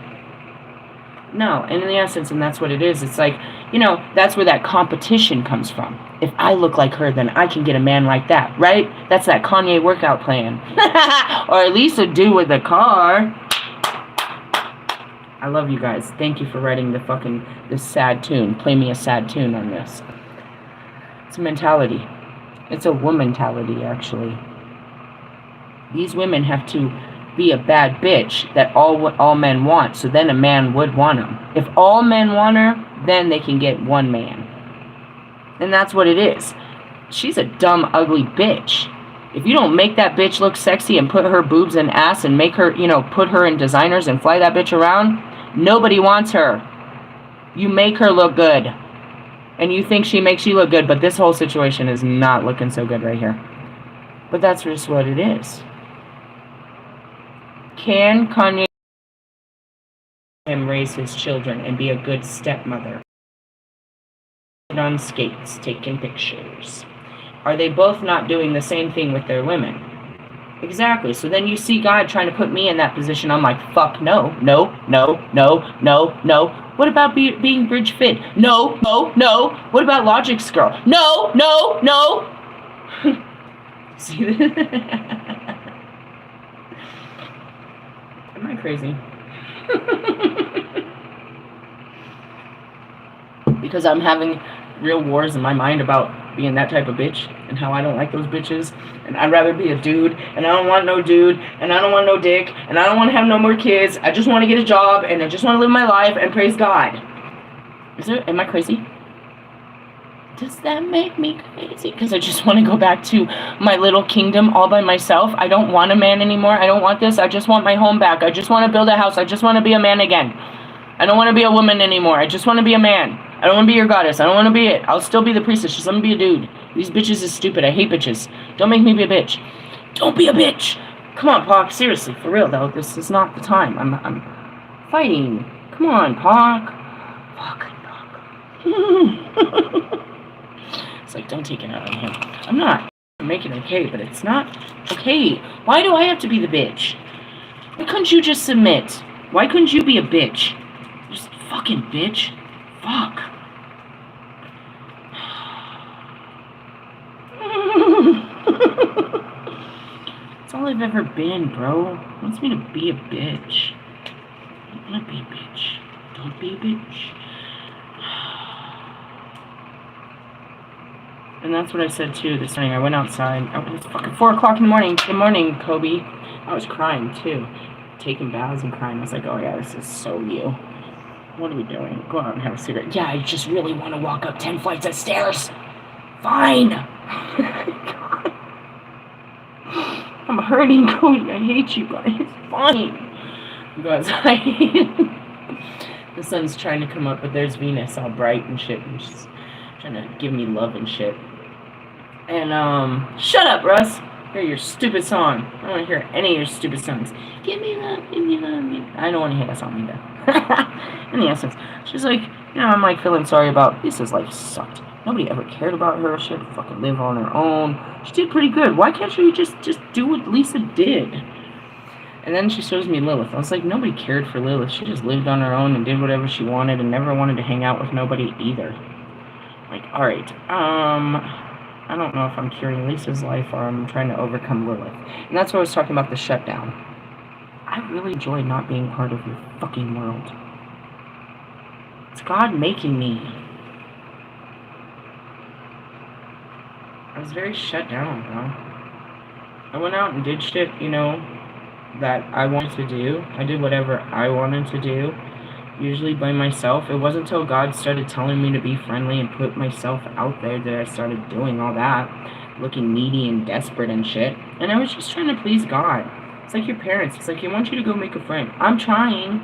No, and in the essence, and that's what it is, it's like, you know, that's where that competition comes from. If I look like her, then I can get a man like that, right? That's that Kanye workout plan. Or at least a dude with a car. I love you guys. Thank you for writing this sad tune. Play me a sad tune on this. It's a mentality. It's a woman-tality, actually. These women have to be a bad bitch that all men want, so then a man would want them. If all men want her, then they can get one man. And that's what it is. She's a dumb, ugly bitch. If you don't make that bitch look sexy and put her boobs and ass and make her, you know, put her in designers and fly that bitch around, nobody wants her. You make her look good. And you think she makes you look good, but this whole situation is not looking so good right here. But that's just what it is. Can Kanye raise his children and be a good stepmother? On skates, taking pictures. Are they both not doing the same thing with their women? Exactly. So then you see God trying to put me in that position. I'm like, fuck no, no, no, no, no, no. What about being bridge fit? No, no, no. What about Logic's girl? No, no, no. See this? Am I crazy? Because I'm having real wars in my mind about being that type of bitch and how I don't like those bitches, and I'd rather be a dude, and I don't want no dude, and I don't want no dick, and I don't want to have no more kids. I just want to get a job, and I just want to live my life and praise God. Am I crazy? Does that make me crazy? Because I just want to go back to my little kingdom all by myself. I don't want a man anymore. I don't want this. I just want my home back. I just want to build a house. I just want to be a man again. I don't want to be a woman anymore. I just want to be a man. I don't want to be your goddess. I don't want to be it. I'll still be the priestess. Just let me be a dude. These bitches is stupid. I hate bitches. Don't make me be a bitch. Don't be a bitch. Come on, Pac. Seriously, for real though. This is not the time. I'm fighting. Come on, Pac. Fucking Pac. It's like, don't take it out on him. I'm not. I'm making it okay, but it's not okay. Why do I have to be the bitch? Why couldn't you just submit? Why couldn't you be a bitch? Just fucking bitch. Fuck. That's all I've ever been, bro. He wants me to be a bitch. I don't want to be a bitch. Don't be a bitch. And that's what I said too this morning. I went outside. It was fucking 4 o'clock in the morning. Good morning, Kobe. I was crying too. Taking baths and crying. I was like, oh yeah, this is so you. What are we doing? Go out and have a cigarette. Yeah, I just really want to walk up 10 flights of stairs. Fine. I'm hurting, Cody. I hate you guys. Fine. Go outside. The sun's trying to come up, but there's Venus all bright and shit. And she's trying to give me love and shit. And, shut up, Russ. Hear your stupid song. I don't want to hear any of your stupid songs. Give me love, give me love. I don't want to hear that song either. In the essence, she's like, I'm like feeling sorry about Lisa's life sucked. Nobody ever cared about her. She had to fucking live on her own. She did pretty good. Why can't she just do what Lisa did? And then she shows me Lilith. I was like, nobody cared for Lilith. She just lived on her own and did whatever she wanted and never wanted to hang out with nobody either. Like, alright, I don't know if I'm curing Lisa's life or I'm trying to overcome Lilith. And that's what I was talking about, the shutdown. I really enjoy not being part of your fucking world. It's God making me. I was very shut down, bro. I went out and did shit, that I wanted to do. I did whatever I wanted to do. Usually by myself. It wasn't until God started telling me to be friendly and put myself out there that I started doing all that, looking needy and desperate and shit. And I was just trying to please God. It's like your parents. It's like, he wants you to go make a friend. I'm trying.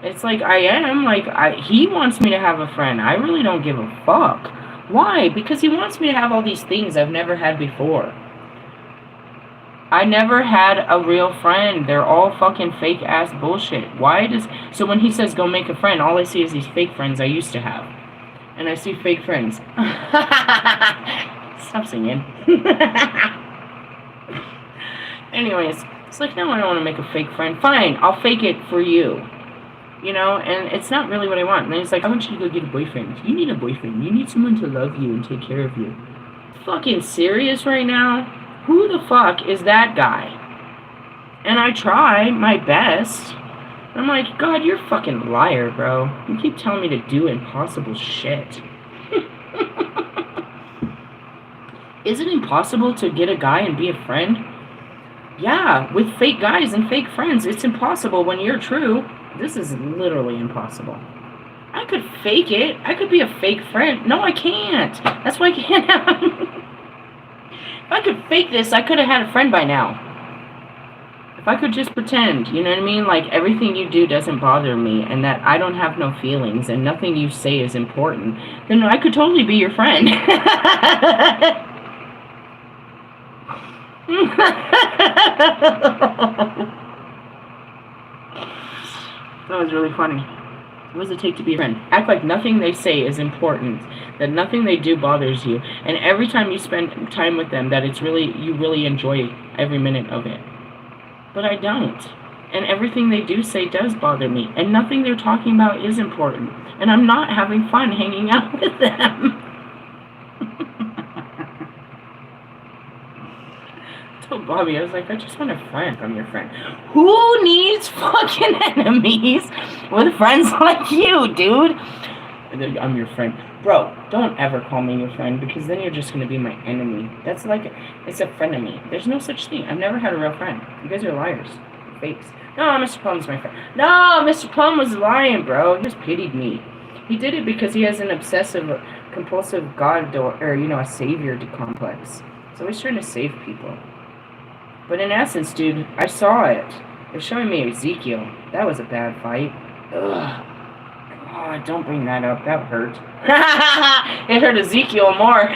It's like, I am. Like, he wants me to have a friend. I really don't give a fuck. Why? Because he wants me to have all these things I've never had before. I never had a real friend. They're all fucking fake ass bullshit. So when he says go make a friend, all I see is these fake friends I used to have. And I see fake friends. Stop singing. Anyways, it's like, no, I don't want to make a fake friend. Fine, I'll fake it for you. And it's not really what I want. And then he's like, I want you to go get a boyfriend. You need a boyfriend. You need someone to love you and take care of you. Fucking serious right now? Who the fuck is that guy? And I try my best. I'm like, God, you're a fucking liar, bro. You keep telling me to do impossible shit. Is it impossible to get a guy and be a friend? Yeah, with fake guys and fake friends, it's impossible when you're true. This is literally impossible. I could fake it. I could be a fake friend. No, I can't. That's why I can't have... If I could fake this, I could have had a friend by now. If I could just pretend, you know what I mean? Like, everything you do doesn't bother me, and that I don't have no feelings, and nothing you say is important, then I could totally be your friend. That was really funny. What does it take to be a friend? Act like nothing they say is important, that nothing they do bothers you, and every time you spend time with them, that you really enjoy every minute of it. But I don't. And everything they do say does bother me, and nothing they're talking about is important. And I'm not having fun hanging out with them. I told Bobby, I was like, I just want a friend. I'm your friend. Who needs fucking enemies with friends like you, dude? I'm your friend. Bro, don't ever call me your friend, because then you're just going to be my enemy. That's like, it's a frenemy. There's no such thing. I've never had a real friend. You guys are liars. You're fakes. No, Mr. Plum's my friend. No, Mr. Plum was lying, bro. He just pitied me. He did it because he has an obsessive, compulsive God, or a savior complex. So he's trying to save people. But in essence, dude, I saw it. They're showing me Ezekiel. That was a bad fight. Ugh. God, don't bring that up. That hurt. It hurt Ezekiel more.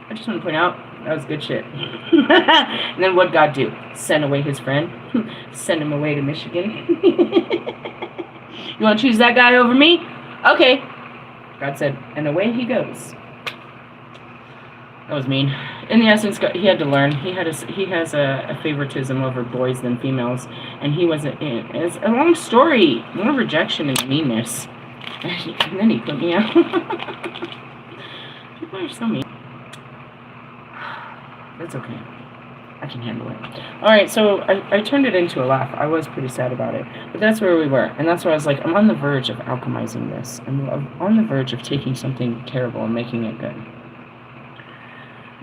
I just want to point out, that was good shit. And then what'd God do? Send away his friend? Send him away to Michigan? You want to choose that guy over me? Okay. God said, and away he goes. That was mean. In the essence, he had to learn. He has a favoritism over boys than females, and it's a long story, more rejection and meanness. And then he put me out. People are so mean. That's okay. I can handle it. Alright, so I turned it into a laugh. I was pretty sad about it. But that's where we were. And that's why I was like, I'm on the verge of alchemizing this. I'm on the verge of taking something terrible and making it good.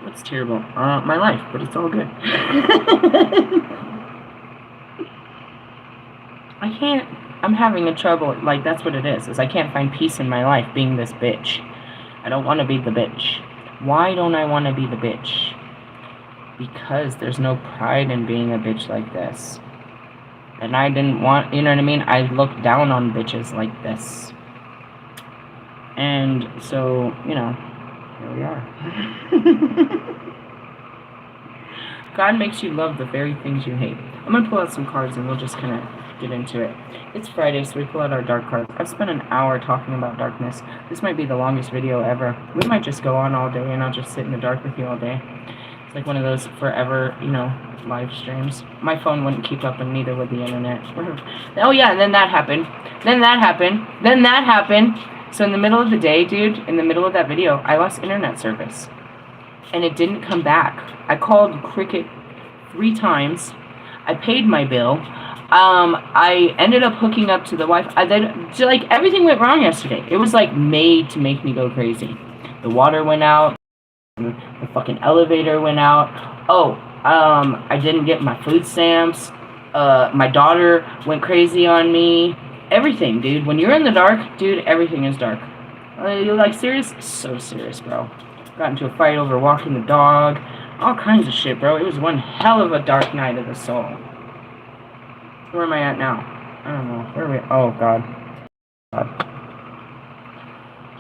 What's terrible? My life, but it's all good. I'm having a trouble, like, that's what it is I can't find peace in my life being this bitch. I don't want to be the bitch. Why don't I want to be the bitch? Because there's no pride in being a bitch like this. And I didn't want, you know what I mean? I looked down on bitches like this. And so, here we are. God makes you love the very things you hate. I'm going to pull out some cards and we'll just kind of get into it. It's Friday, so we pull out our dark cards. I've spent an hour talking about darkness. This might be the longest video ever. We might just go on all day and I'll just sit in the dark with you all day. It's like one of those forever, live streams. My phone wouldn't keep up and neither would the internet. Oh yeah, and then that happened. Then that happened. So in the middle of the day, dude, in the middle of that video, I lost internet service. And it didn't come back. I called Cricket 3 times. I paid my bill. I ended up hooking up to the Wi-Fi. Everything went wrong yesterday. It was made to make me go crazy. The water went out. The fucking elevator went out. I didn't get my food stamps. My daughter went crazy on me. Everything, dude. When you're in the dark, dude, everything is dark. You're serious? So serious, bro. Got into a fight over walking the dog. All kinds of shit, bro. It was one hell of a dark night of the soul. Where am I at now? I don't know. Where are we? Oh, God.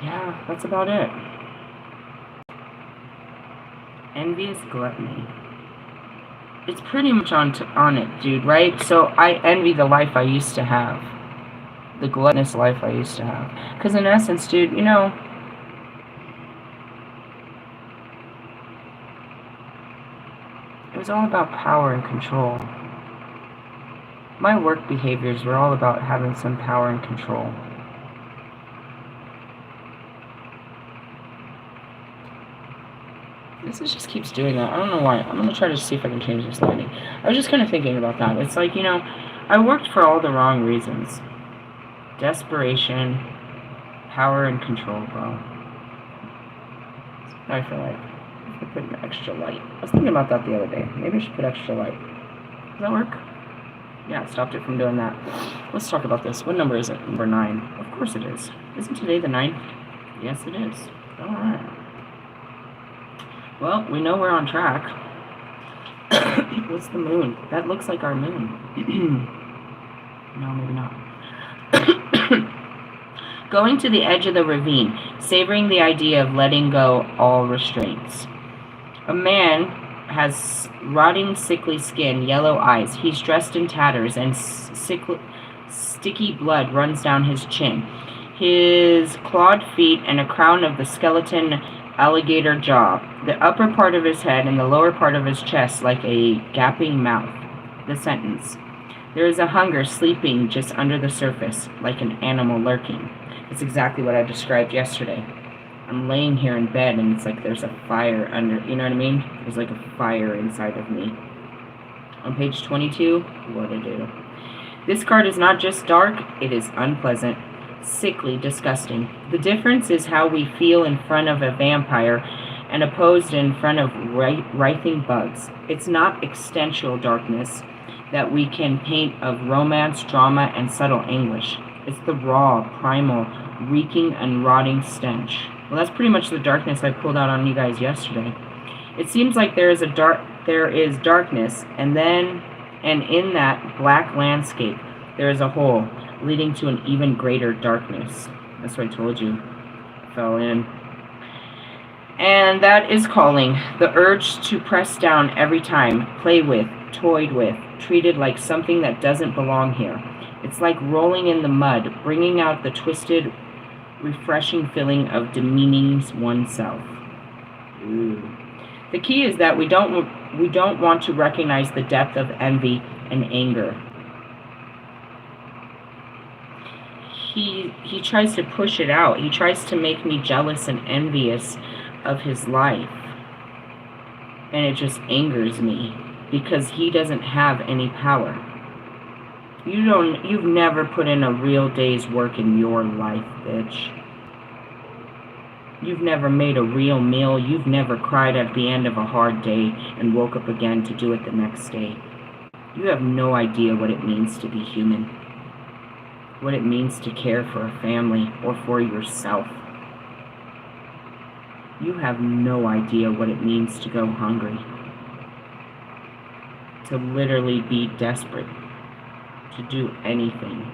Yeah, that's about it. Envious gluttony. It's pretty much on it, dude, right? So I envy the life I used to have. The gluttonous life I used to have. Because in essence, dude, it was all about power and control. My work behaviors were all about having some power and control. This just keeps doing that. I don't know why. I'm going to try to see if I can change this lighting. I was just kind of thinking about that. It's like, I worked for all the wrong reasons. Desperation, power, and control, bro. I feel like I should put an extra light. I was thinking about that the other day. Maybe I should put extra light. Does that work? Yeah, it stopped it from doing that. Let's talk about this. What number is it? Number 9. Of course it is. Isn't today the 9th? Yes, it is. Alright. Well, we know we're on track. What's the moon? That looks like our moon. No, maybe not. Going to the edge of the ravine, savoring the idea of letting go all restraints. A man has rotting, sickly skin, yellow eyes. He's dressed in tatters, and sticky blood runs down his chin. His clawed feet and a crown of the skeleton alligator jaw. The upper part of his head and the lower part of his chest like a gaping mouth. The sentence. There is a hunger sleeping just under the surface, like an animal lurking. It's exactly what I described yesterday. I'm laying here in bed and it's like there's a fire under, you know what I mean? There's like a fire inside of me. On page 22, what to do? This card is not just dark, it is unpleasant, sickly, disgusting. The difference is how we feel in front of a vampire and opposed in front of writhing bugs. It's not existential darkness that we can paint of romance, drama, and subtle anguish. It's the raw, primal, reeking and rotting stench. Well, that's pretty much the darkness I pulled out on you guys yesterday. It seems like there is darkness, and in that black landscape, there is a hole leading to an even greater darkness. That's what I told you. Fell in. And that is calling. The urge to press down every time, play with, toyed with, treated like something that doesn't belong here. It's like rolling in the mud, bringing out the twisted, refreshing feeling of demeaning oneself. Ooh. The key is that we don't want to recognize the depth of envy and anger. He tries to push it out. He tries to make me jealous and envious of his life. And it just angers me because he doesn't have any power. You've never put in a real day's work in your life, bitch. You've never made a real meal. You've never cried at the end of a hard day and woke up again to do it the next day. You have no idea what it means to be human. What it means to care for a family or for yourself. You have no idea what it means to go hungry. To literally be desperate. To do anything.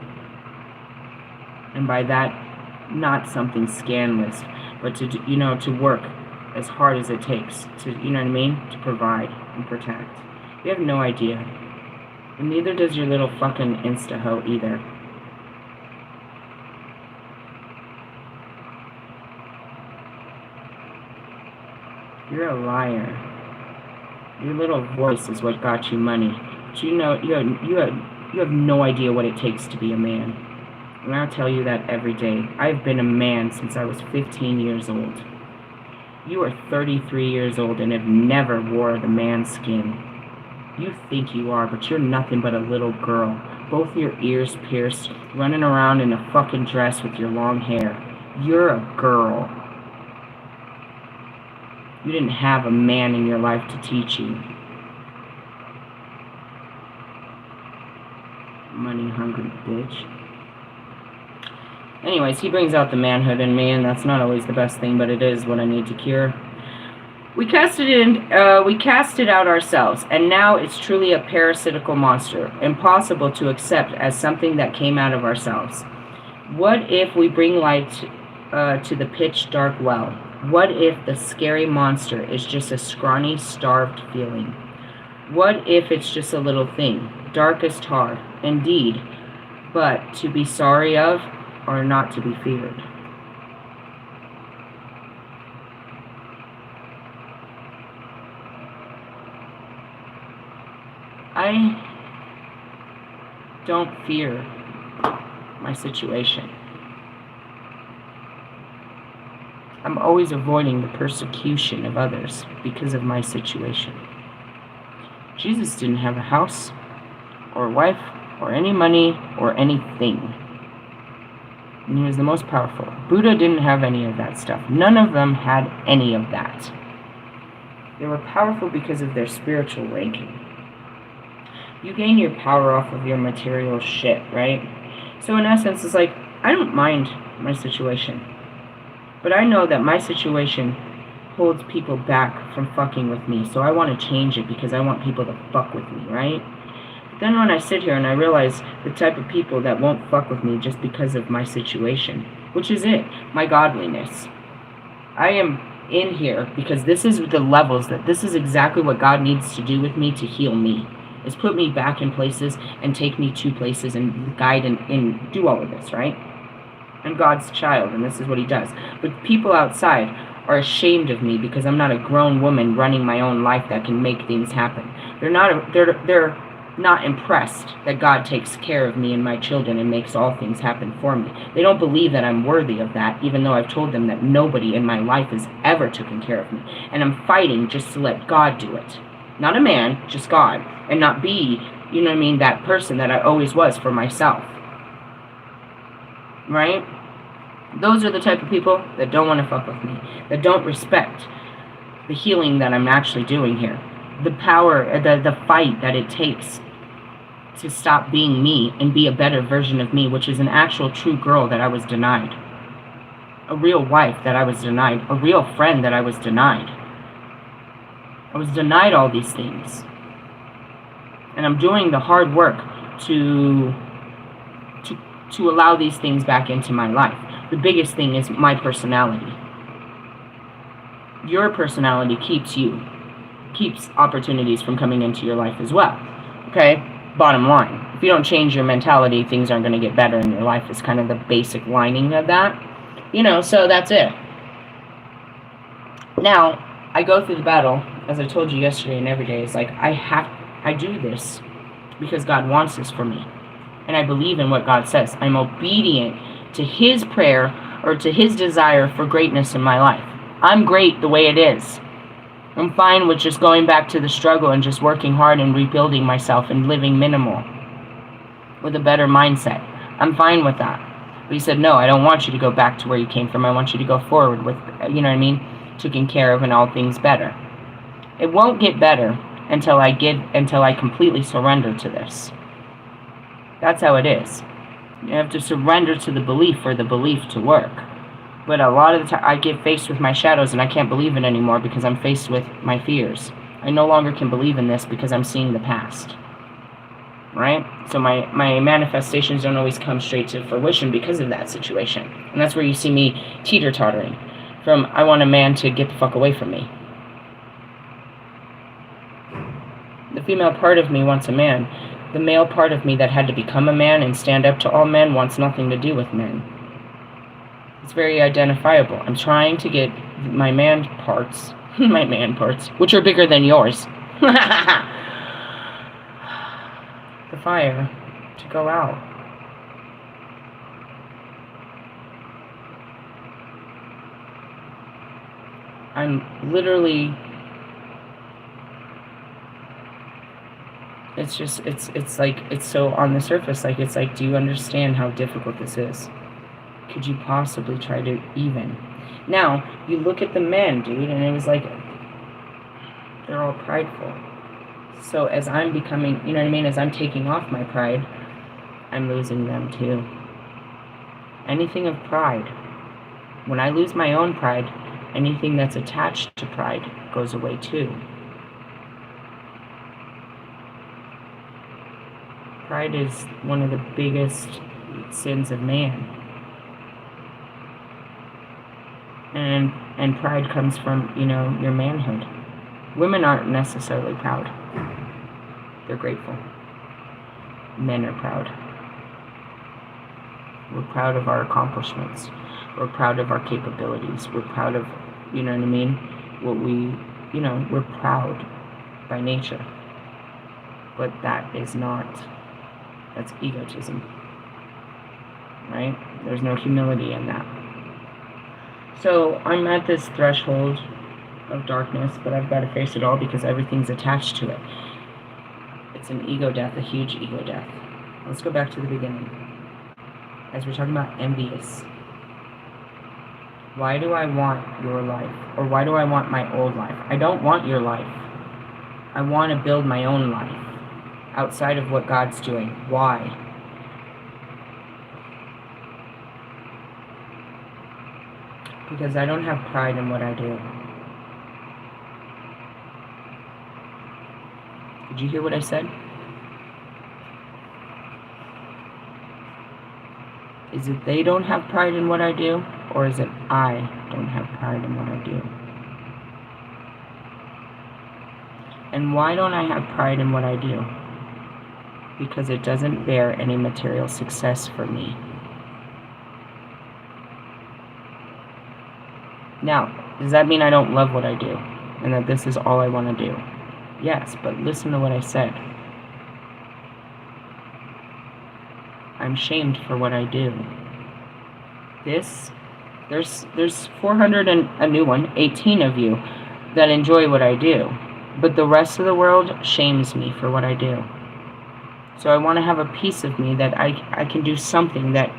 And by that, not something scandalous, but to work as hard as it takes to, you know what I mean? To provide and protect. You have no idea. And neither does your little fucking insta-ho either. You're a liar. Your little voice is what got you money. But you have no idea what it takes to be a man. And I'll tell you that every day. I've been a man since I was 15 years old. You are 33 years old and have never wore the man skin. You think you are, but you're nothing but a little girl. Both your ears pierced, running around in a fucking dress with your long hair. You're a girl. You didn't have a man in your life to teach you. Money-hungry bitch. Anyways, he brings out the manhood in me, and that's not always the best thing, but it is what I need to cure. We cast it out ourselves, and now it's truly a parasitical monster, impossible to accept as something that came out of ourselves. What if we bring light to the pitch dark well? What if the scary monster is just a scrawny, starved feeling? What if it's just a little thing, dark as tar, indeed, but to be sorry of or not to be feared? I don't fear my situation. I'm always avoiding the persecution of others because of my situation. Jesus didn't have a house, or a wife, or any money, or anything. And he was the most powerful. Buddha didn't have any of that stuff. None of them had any of that. They were powerful because of their spiritual ranking. You gain your power off of your material shit, right? So in essence, it's like, I don't mind my situation. But I know that my situation holds people back from fucking with me. So I want to change it because I want people to fuck with me, right? But then when I sit here and I realize the type of people that won't fuck with me just because of my situation, which is it, my godliness. I am in here, because this is the levels, that this is exactly what God needs to do with me to heal me, is put me back in places and take me to places and guide and do all of this, right? I'm God's child, and this is what he does. But people outside are ashamed of me because I'm not a grown woman running my own life that can make things happen. They're not impressed that God takes care of me and my children and makes all things happen for me. They don't believe that I'm worthy of that, even though I've told them that nobody in my life has ever taken care of me. And I'm fighting just to let God do it. Not a man, just God. And not be, you know what I mean, that person that I always was for myself. Right? Those are the type of people that don't want to fuck with me, that don't respect the healing that I'm actually doing here, the power, the fight that it takes to stop being me and be a better version of me, which is an actual true girl that I was denied, a real wife that I was denied, a real friend that I was denied. I was denied all these things, and I'm doing the hard work to allow these things back into my life. The biggest thing is my personality. Your personality keeps opportunities from coming into your life as well. Okay? Bottom line. If you don't change your mentality, things aren't going to get better in your life. Is kind of the basic lining of that. So that's it. Now, I go through the battle, as I told you yesterday and every day. It's like, I do this because God wants this for me. And I believe in what God says. I'm obedient to his prayer or to his desire for greatness in my life. I'm great the way it is. I'm fine with just going back to the struggle and just working hard and rebuilding myself and living minimal with a better mindset. I'm fine with that. But he said, no, I don't want you to go back to where you came from. I want you to go forward with, taken care of and all things better. It won't get better until I completely surrender to this. That's how it is. You have to surrender to the belief for the belief to work. But a lot of the time, I get faced with my shadows and I can't believe it anymore because I'm faced with my fears. I no longer can believe in this because I'm seeing the past. Right? So my manifestations don't always come straight to fruition because of that situation. And that's where you see me teeter-tottering. From, I want a man to get the fuck away from me. The female part of me wants a man. The male part of me that had to become a man and stand up to all men wants nothing to do with men. It's very identifiable. I'm trying to get my man parts, which are bigger than yours, the fire, to go out. I'm literally... It's just, it's like, it's so on the surface, like, it's like, do you understand how difficult this is? Could you possibly try to even? Now, you look at the men, dude, and it was like, they're all prideful. So as I'm becoming, as I'm taking off my pride, I'm losing them too. Anything of pride. When I lose my own pride, anything that's attached to pride goes away too. Pride is one of the biggest sins of man. And pride comes from, your manhood. Women aren't necessarily proud. They're grateful. Men are proud. We're proud of our accomplishments. We're proud of our capabilities. We're proud of, what we, we're proud by nature. But that is not... That's egotism, right? There's no humility in that. So I'm at this threshold of darkness, but I've got to face it all because everything's attached to it. It's an ego death, a huge ego death. Let's go back to the beginning. As we're talking about envious. Why do I want your life? Or why do I want my old life? I don't want your life. I want to build my own life. Outside of what God's doing. Why? Because I don't have pride in what I do. Did you hear what I said? Is it they don't have pride in what I do? Or is it I don't have pride in what I do? And why don't I have pride in what I do? Because it doesn't bear any material success for me. Now, does that mean I don't love what I do? And that this is all I want to do? Yes, but listen to what I said. I'm shamed for what I do. There's 400 and a new one, 18 of you, that enjoy what I do. But the rest of the world shames me for what I do. So I want to have a piece of me that I can do something that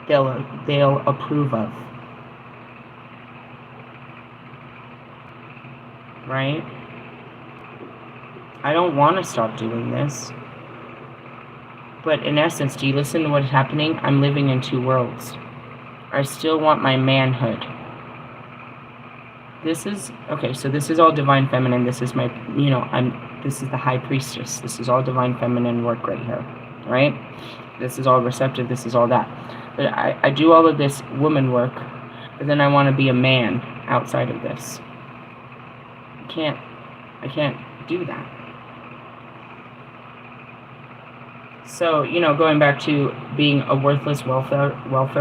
they'll approve of. Right? I don't want to stop doing this. But in essence, do you listen to what's happening? I'm living in two worlds. I still want my manhood. This is, okay, so this is all divine feminine. This is my, this is the high priestess. This is all divine feminine work right here, right? This is all receptive. This is all that. But I do all of this woman work, but then I want to be a man outside of this. I can't do that. So, going back to being a worthless welfare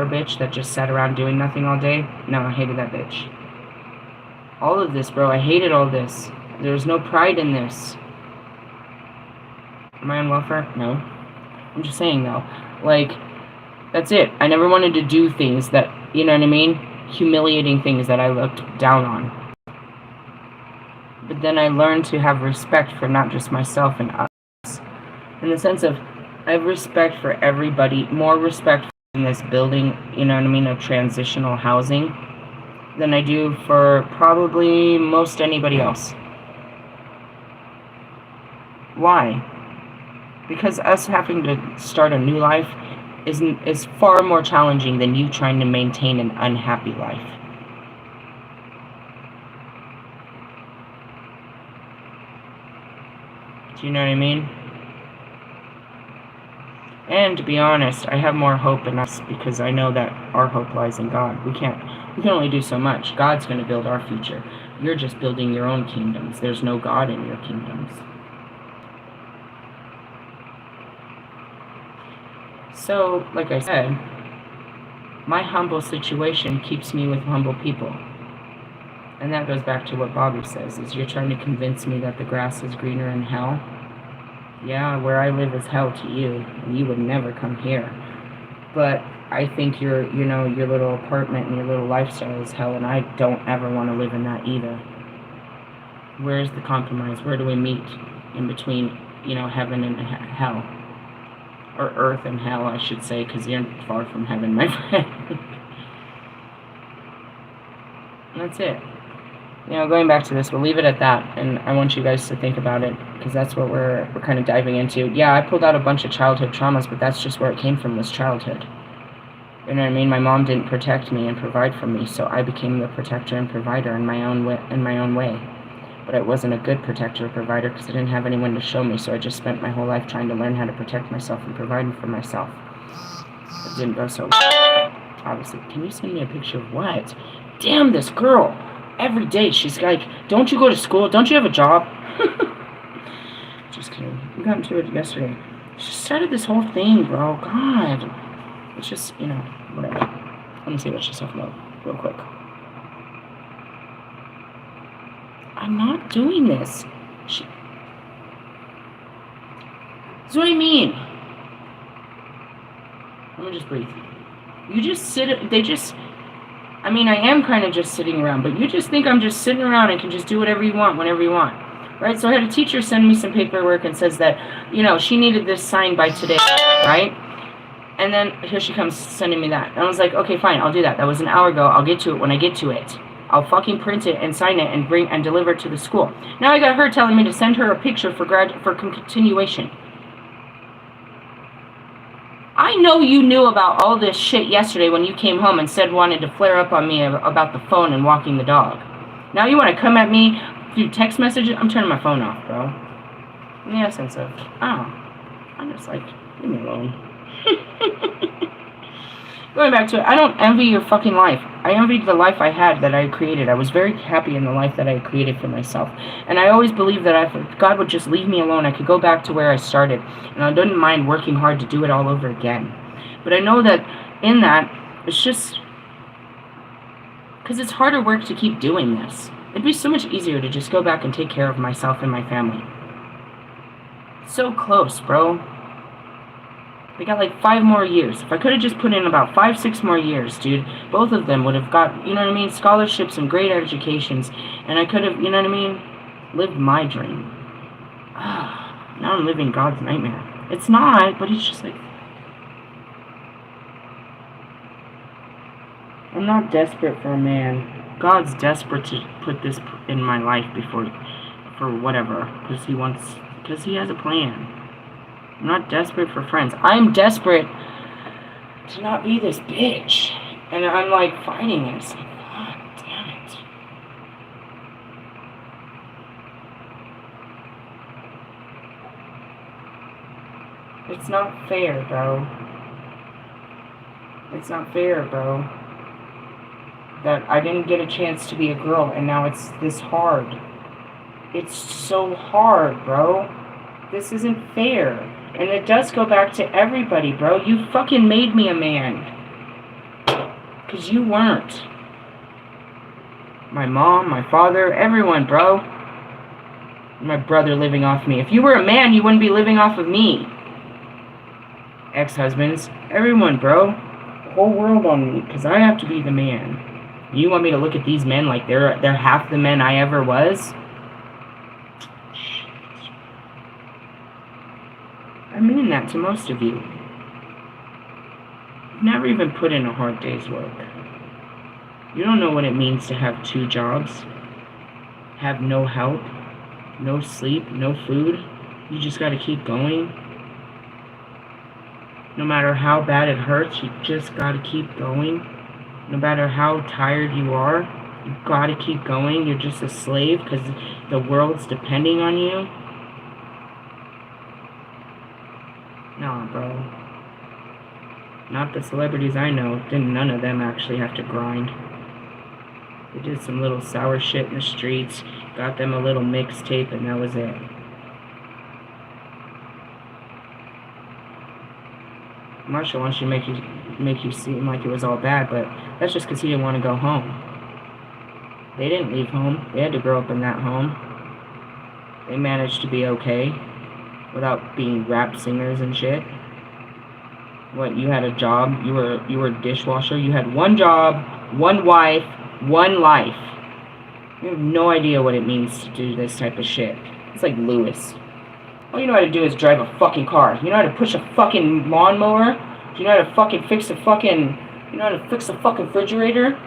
bitch that just sat around doing nothing all day. No, I hated that bitch. All of this, bro, I hated all this. There's no pride in this. Am I on welfare? No. I'm just saying, though. Like, that's it. I never wanted to do things that, you know what I mean? Humiliating things that I looked down on. But then I learned to have respect for not just myself and us. In the sense of, I have respect for everybody, more respect in this building, you know what I mean, of transitional housing, than I do for probably most anybody else. Why? Because us having to start a new life is far more challenging than you trying to maintain an unhappy life. Do you know what I mean? And to be honest, I have more hope in us because I know that our hope lies in God. We can only do so much. God's going to build our future. You're just building your own kingdoms. There's no God in your kingdoms. So, like I said, my humble situation keeps me with humble people. And that goes back to what Bobby says, is you're trying to convince me that the grass is greener in hell. Yeah, where I live is hell to you, and you would never come here. But I think your little apartment and your little lifestyle is hell, and I don't ever want to live in that either. Where's the compromise? Where do we meet in between, heaven and hell? Or earth and hell, I should say, because you're far from heaven, my friend. And that's it. Going back to this, we'll leave it at that, and I want you guys to think about it, because that's what we're kind of diving into. Yeah, I pulled out a bunch of childhood traumas, but that's just where it came from, was childhood. You know what I mean? My mom didn't protect me and provide for me, so I became the protector and provider in my own way. But I wasn't a good protector or provider because I didn't have anyone to show me, so I just spent my whole life trying to learn how to protect myself and provide for myself. It didn't go so well. Obviously. Can you send me a picture of what? Damn, this girl! Every day she's like, don't you go to school? Don't you have a job? Just kidding. We got into it yesterday. She started this whole thing, bro. God. It's just, whatever. Let me see what she's talking about real quick. I'm not doing this. That's what I mean. Let me just breathe. You just sit, I am kind of just sitting around, but you just think I'm just sitting around and can just do whatever you want, whenever you want. Right? So I had a teacher send me some paperwork and says that, she needed this signed by today, right? And then here she comes sending me that. And I was like, okay, fine, I'll do that. That was an hour ago. I'll get to it when I get to it. I'll fucking print it and sign it and bring and deliver it to the school. Now I got her telling me to send her a picture for continuation. I know you knew about all this shit yesterday when you came home and said wanted to flare up on me about the phone and walking the dog. Now you want to come at me through text messages? I'm turning my phone off, bro. In the essence of, I'm just like, leave me alone. going back to it, I don't envy your fucking life. I envied the life I had that I created. I was very happy in the life that I created for myself. And I always believed that if God would just leave me alone, I could go back to where I started. And I didn't mind working hard to do it all over again. But I know that in that, it's just... because it's harder work to keep doing this. It'd be so much easier to just go back and take care of myself and my family. So close, bro. They got like 5 more years. If I could have just put in about 5, 6 more years, dude, both of them would have got, you know what I mean, scholarships and great educations. And I could have, you know what I mean, lived my dream. Now I'm living God's nightmare. It's not, but it's just like... I'm not desperate for a man. God's desperate to put this in my life for whatever. Because he has a plan. I'm not desperate for friends. I'm desperate to not be this bitch. And I'm like fighting it. It's like, God damn it. It's not fair, bro. It's not fair, bro. That I didn't get a chance to be a girl and now it's this hard. It's so hard, bro. This isn't fair. And it does go back to everybody, bro. You fucking made me a man. Because you weren't. My mom, my father, everyone, bro. My brother living off me. If you were a man, you wouldn't be living off of me. Ex-husbands, everyone, bro. The whole world on me, because I have to be the man. You want me to look at these men like they're half the men I ever was? I mean that to most of you. You've never even put in a hard day's work. You don't know what it means to have 2 jobs, have no help, no sleep, no food. You just gotta keep going. No matter how bad it hurts, you just gotta keep going. No matter how tired you are, you gotta keep going. You're just a slave because the world's depending on you. Nah, bro. Not the celebrities I know. None of them actually have to grind. They did some little sour shit in the streets, got them a little mixtape, and that was it. Marshall wants to make you seem like it was all bad, but that's just because he didn't want to go home. They didn't leave home. They had to grow up in that home. They managed to be okay without being rap singers and shit. What, you had a job? You were a dishwasher? You had one job, one wife, one life. You have no idea what it means to do this type of shit. It's like Lewis. All you know how to do is drive a fucking car. You know how to push a fucking lawnmower? Do you know how to fucking fix a fucking... You know how to fix a fucking refrigerator?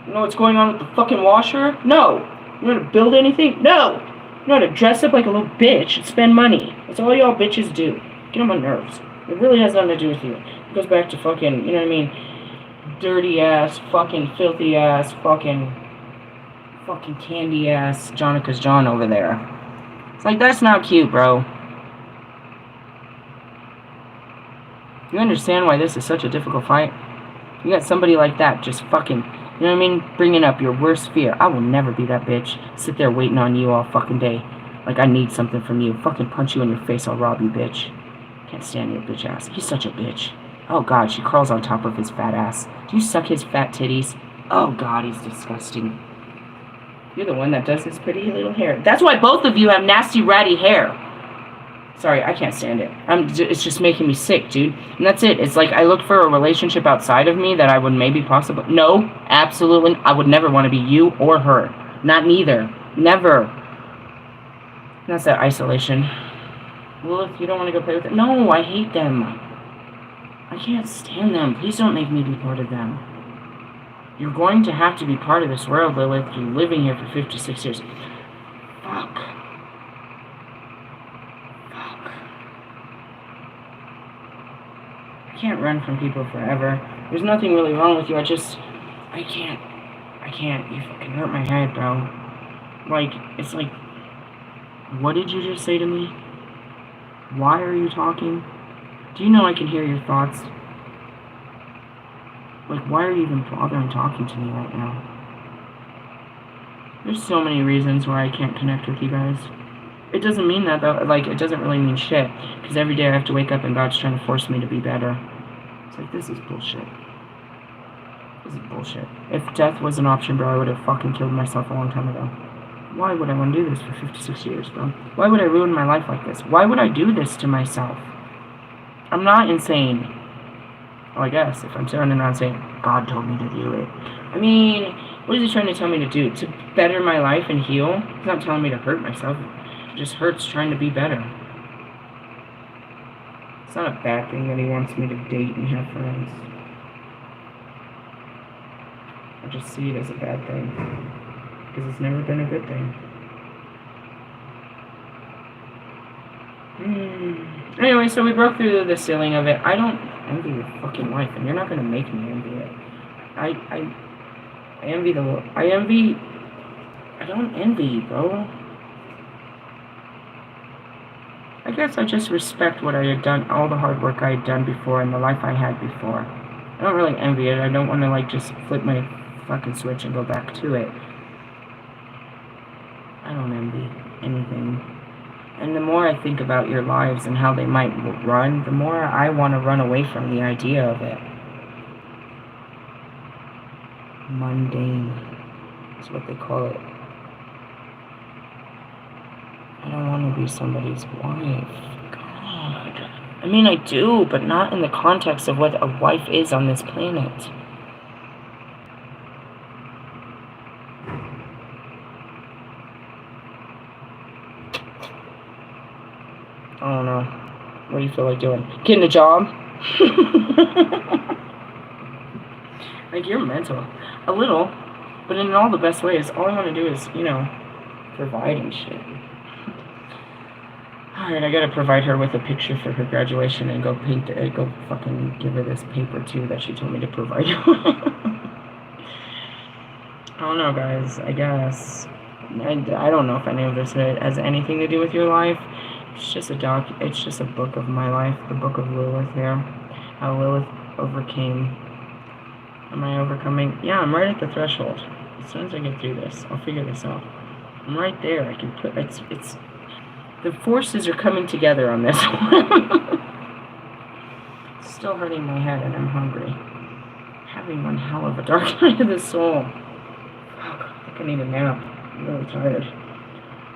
You know what's going on with the fucking washer? No. You know how to build anything? No. You know how to dress up like a little bitch and spend money. That's all y'all bitches do. Get on my nerves. It really has nothing to do with you. It goes back to fucking, you know what I mean? Dirty ass, fucking filthy ass, fucking candy ass Jonica's John over there. It's like, that's not cute, bro. You understand why this is such a difficult fight? You got somebody like that just fucking, you know what I mean? Bringing up your worst fear. I will never be that bitch. Sit there waiting on you all fucking day. Like I need something from you. Fucking punch you in your face, I'll rob you, bitch. Can't stand your bitch ass. He's such a bitch. Oh god, she crawls on top of his fat ass. Do you suck his fat titties? Oh god, he's disgusting. You're the one that does his pretty little hair. That's why both of you have nasty, ratty hair. Sorry, I can't stand it. It's just making me sick, dude. And that's it. It's like I look for a relationship outside of me that I would maybe possibly... No, absolutely. I would never want to be you or her. Not neither. Never. That's that isolation. Lilith, you don't want to go play with them? No, I hate them. I can't stand them. Please don't make me be part of them. You're going to have to be part of this world, Lilith. You're living here for 56 years. Fuck. I can't run from people forever. There's nothing really wrong with you. I can't. You fucking hurt my head, bro. Like, it's like, what did you just say to me? Why are you talking? Do you know I can hear your thoughts? Like, why are you even bothering talking to me right now? There's so many reasons why I can't connect with you guys. It doesn't mean that, though. Like, it doesn't really mean shit. Because every day I have to wake up and God's trying to force me to be better. It's like, this is bullshit. This is bullshit. If death was an option, bro, I would have fucking killed myself a long time ago. Why would I want to do this for 56 years, bro? Why would I ruin my life like this? Why would I do this to myself? I'm not insane. Well, I guess, if I'm sounding around saying, God told me to do it. I mean, what is he trying to tell me to do? To better my life and heal? He's not telling me to hurt myself. It just hurts trying to be better. It's not a bad thing that he wants me to date and have friends. I just see it as a bad thing. Because it's never been a good thing. Anyway, so we broke through the ceiling of it. I don't envy your fucking life, and you're not gonna make me envy it. I don't envy, bro. I guess I just respect what I had done, all the hard work I had done before, and the life I had before. I don't really envy it. I don't want to, like, just flip my fucking switch and go back to it. I don't envy anything. And the more I think about your lives and how they might run, the more I want to run away from the idea of it. Mundane is what they call it. I don't want to be somebody's wife. God. I mean, I do, but not in the context of what a wife is on this planet. I don't know. What do you feel like doing? Getting a job? Like, you're mental. A little. But in all the best ways. All I want to do is, you know, provide and shit. Alright, I gotta provide her with a picture for her graduation and go paint it. Go fucking give her this paper, too, that she told me to provide her with. I don't know, guys. I guess. I don't know if any of this has anything to do with your life. It's just it's just a book of my life, the book of Lilith here. How Lilith overcame. Am I overcoming? Yeah, I'm right at the threshold. As soon as I get through this, I'll figure this out. I'm right there. I can put, it's, the forces are coming together on this one. It's still hurting my head and I'm hungry. Having one hell of a dark night of the soul. I can't even nap. I'm really tired.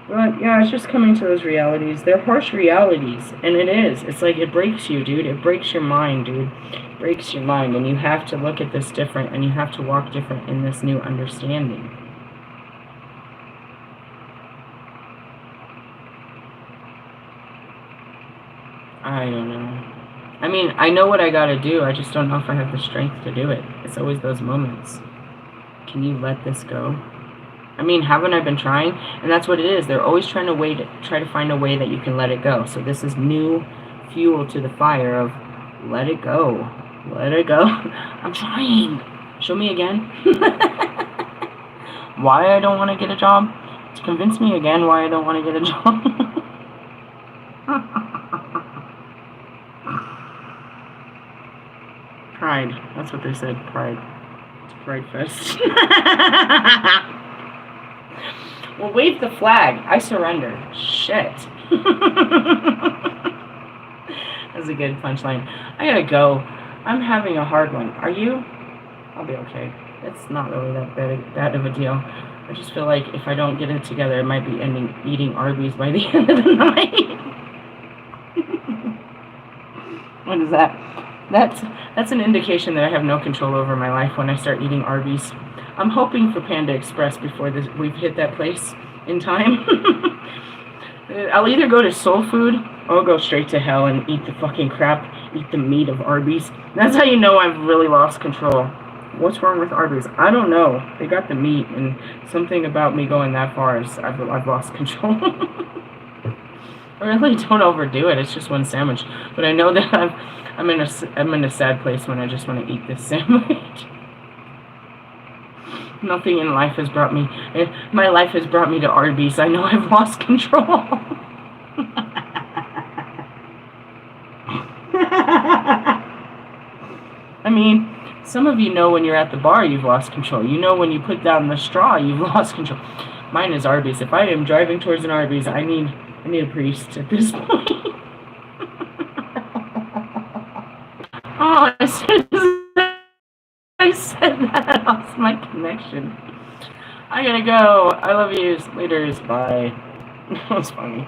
But, yeah, it's just coming to those realities. They're harsh realities, and it is. It's like, it breaks you, dude. It breaks your mind, dude. It breaks your mind, and you have to look at this different, and you have to walk different in this new understanding. I don't know. I mean, I know what I gotta do. I just don't know if I have the strength to do it. It's always those moments. Can you let this go? I mean, haven't I been trying? And that's what it is. They're always try to find a way that you can let it go. So this is new fuel to the fire of let it go. Let it go. I'm trying. Show me again. Why I don't want to get a job? To convince me again why I don't want to get a job. Pride. That's what they said. Pride. It's Pride Fest. Well, wave the flag. I surrender. Shit. That's a good punchline. I gotta go. I'm having a hard one. Are you? I'll be okay. It's not really that bad of a deal. I just feel like if I don't get it together, I might be eating Arby's by the end of the night. What is that? That's an indication that I have no control over my life when I start eating Arby's. I'm hoping for Panda Express before we've hit that place in time. I'll either go to Soul Food or I'll go straight to hell and eat the fucking crap, eat the meat of Arby's. That's how you know I've really lost control. What's wrong with Arby's? I don't know. They got the meat, and something about me going that far is I've lost control. I really don't overdo it. It's just one sandwich, but I know that I'm in a sad place when I just want to eat this sandwich. Nothing in life has brought me. My life has brought me to Arby's. I know I've lost control. I mean, Some of you know when you're at the bar, you've lost control. You know when you put down the straw, you've lost control. Mine is Arby's. If I am driving towards an Arby's, I need a priest at this point. Oh, as soon as I said that, I lost my connection. I gotta go. I love yous. Laters. Bye. That was funny.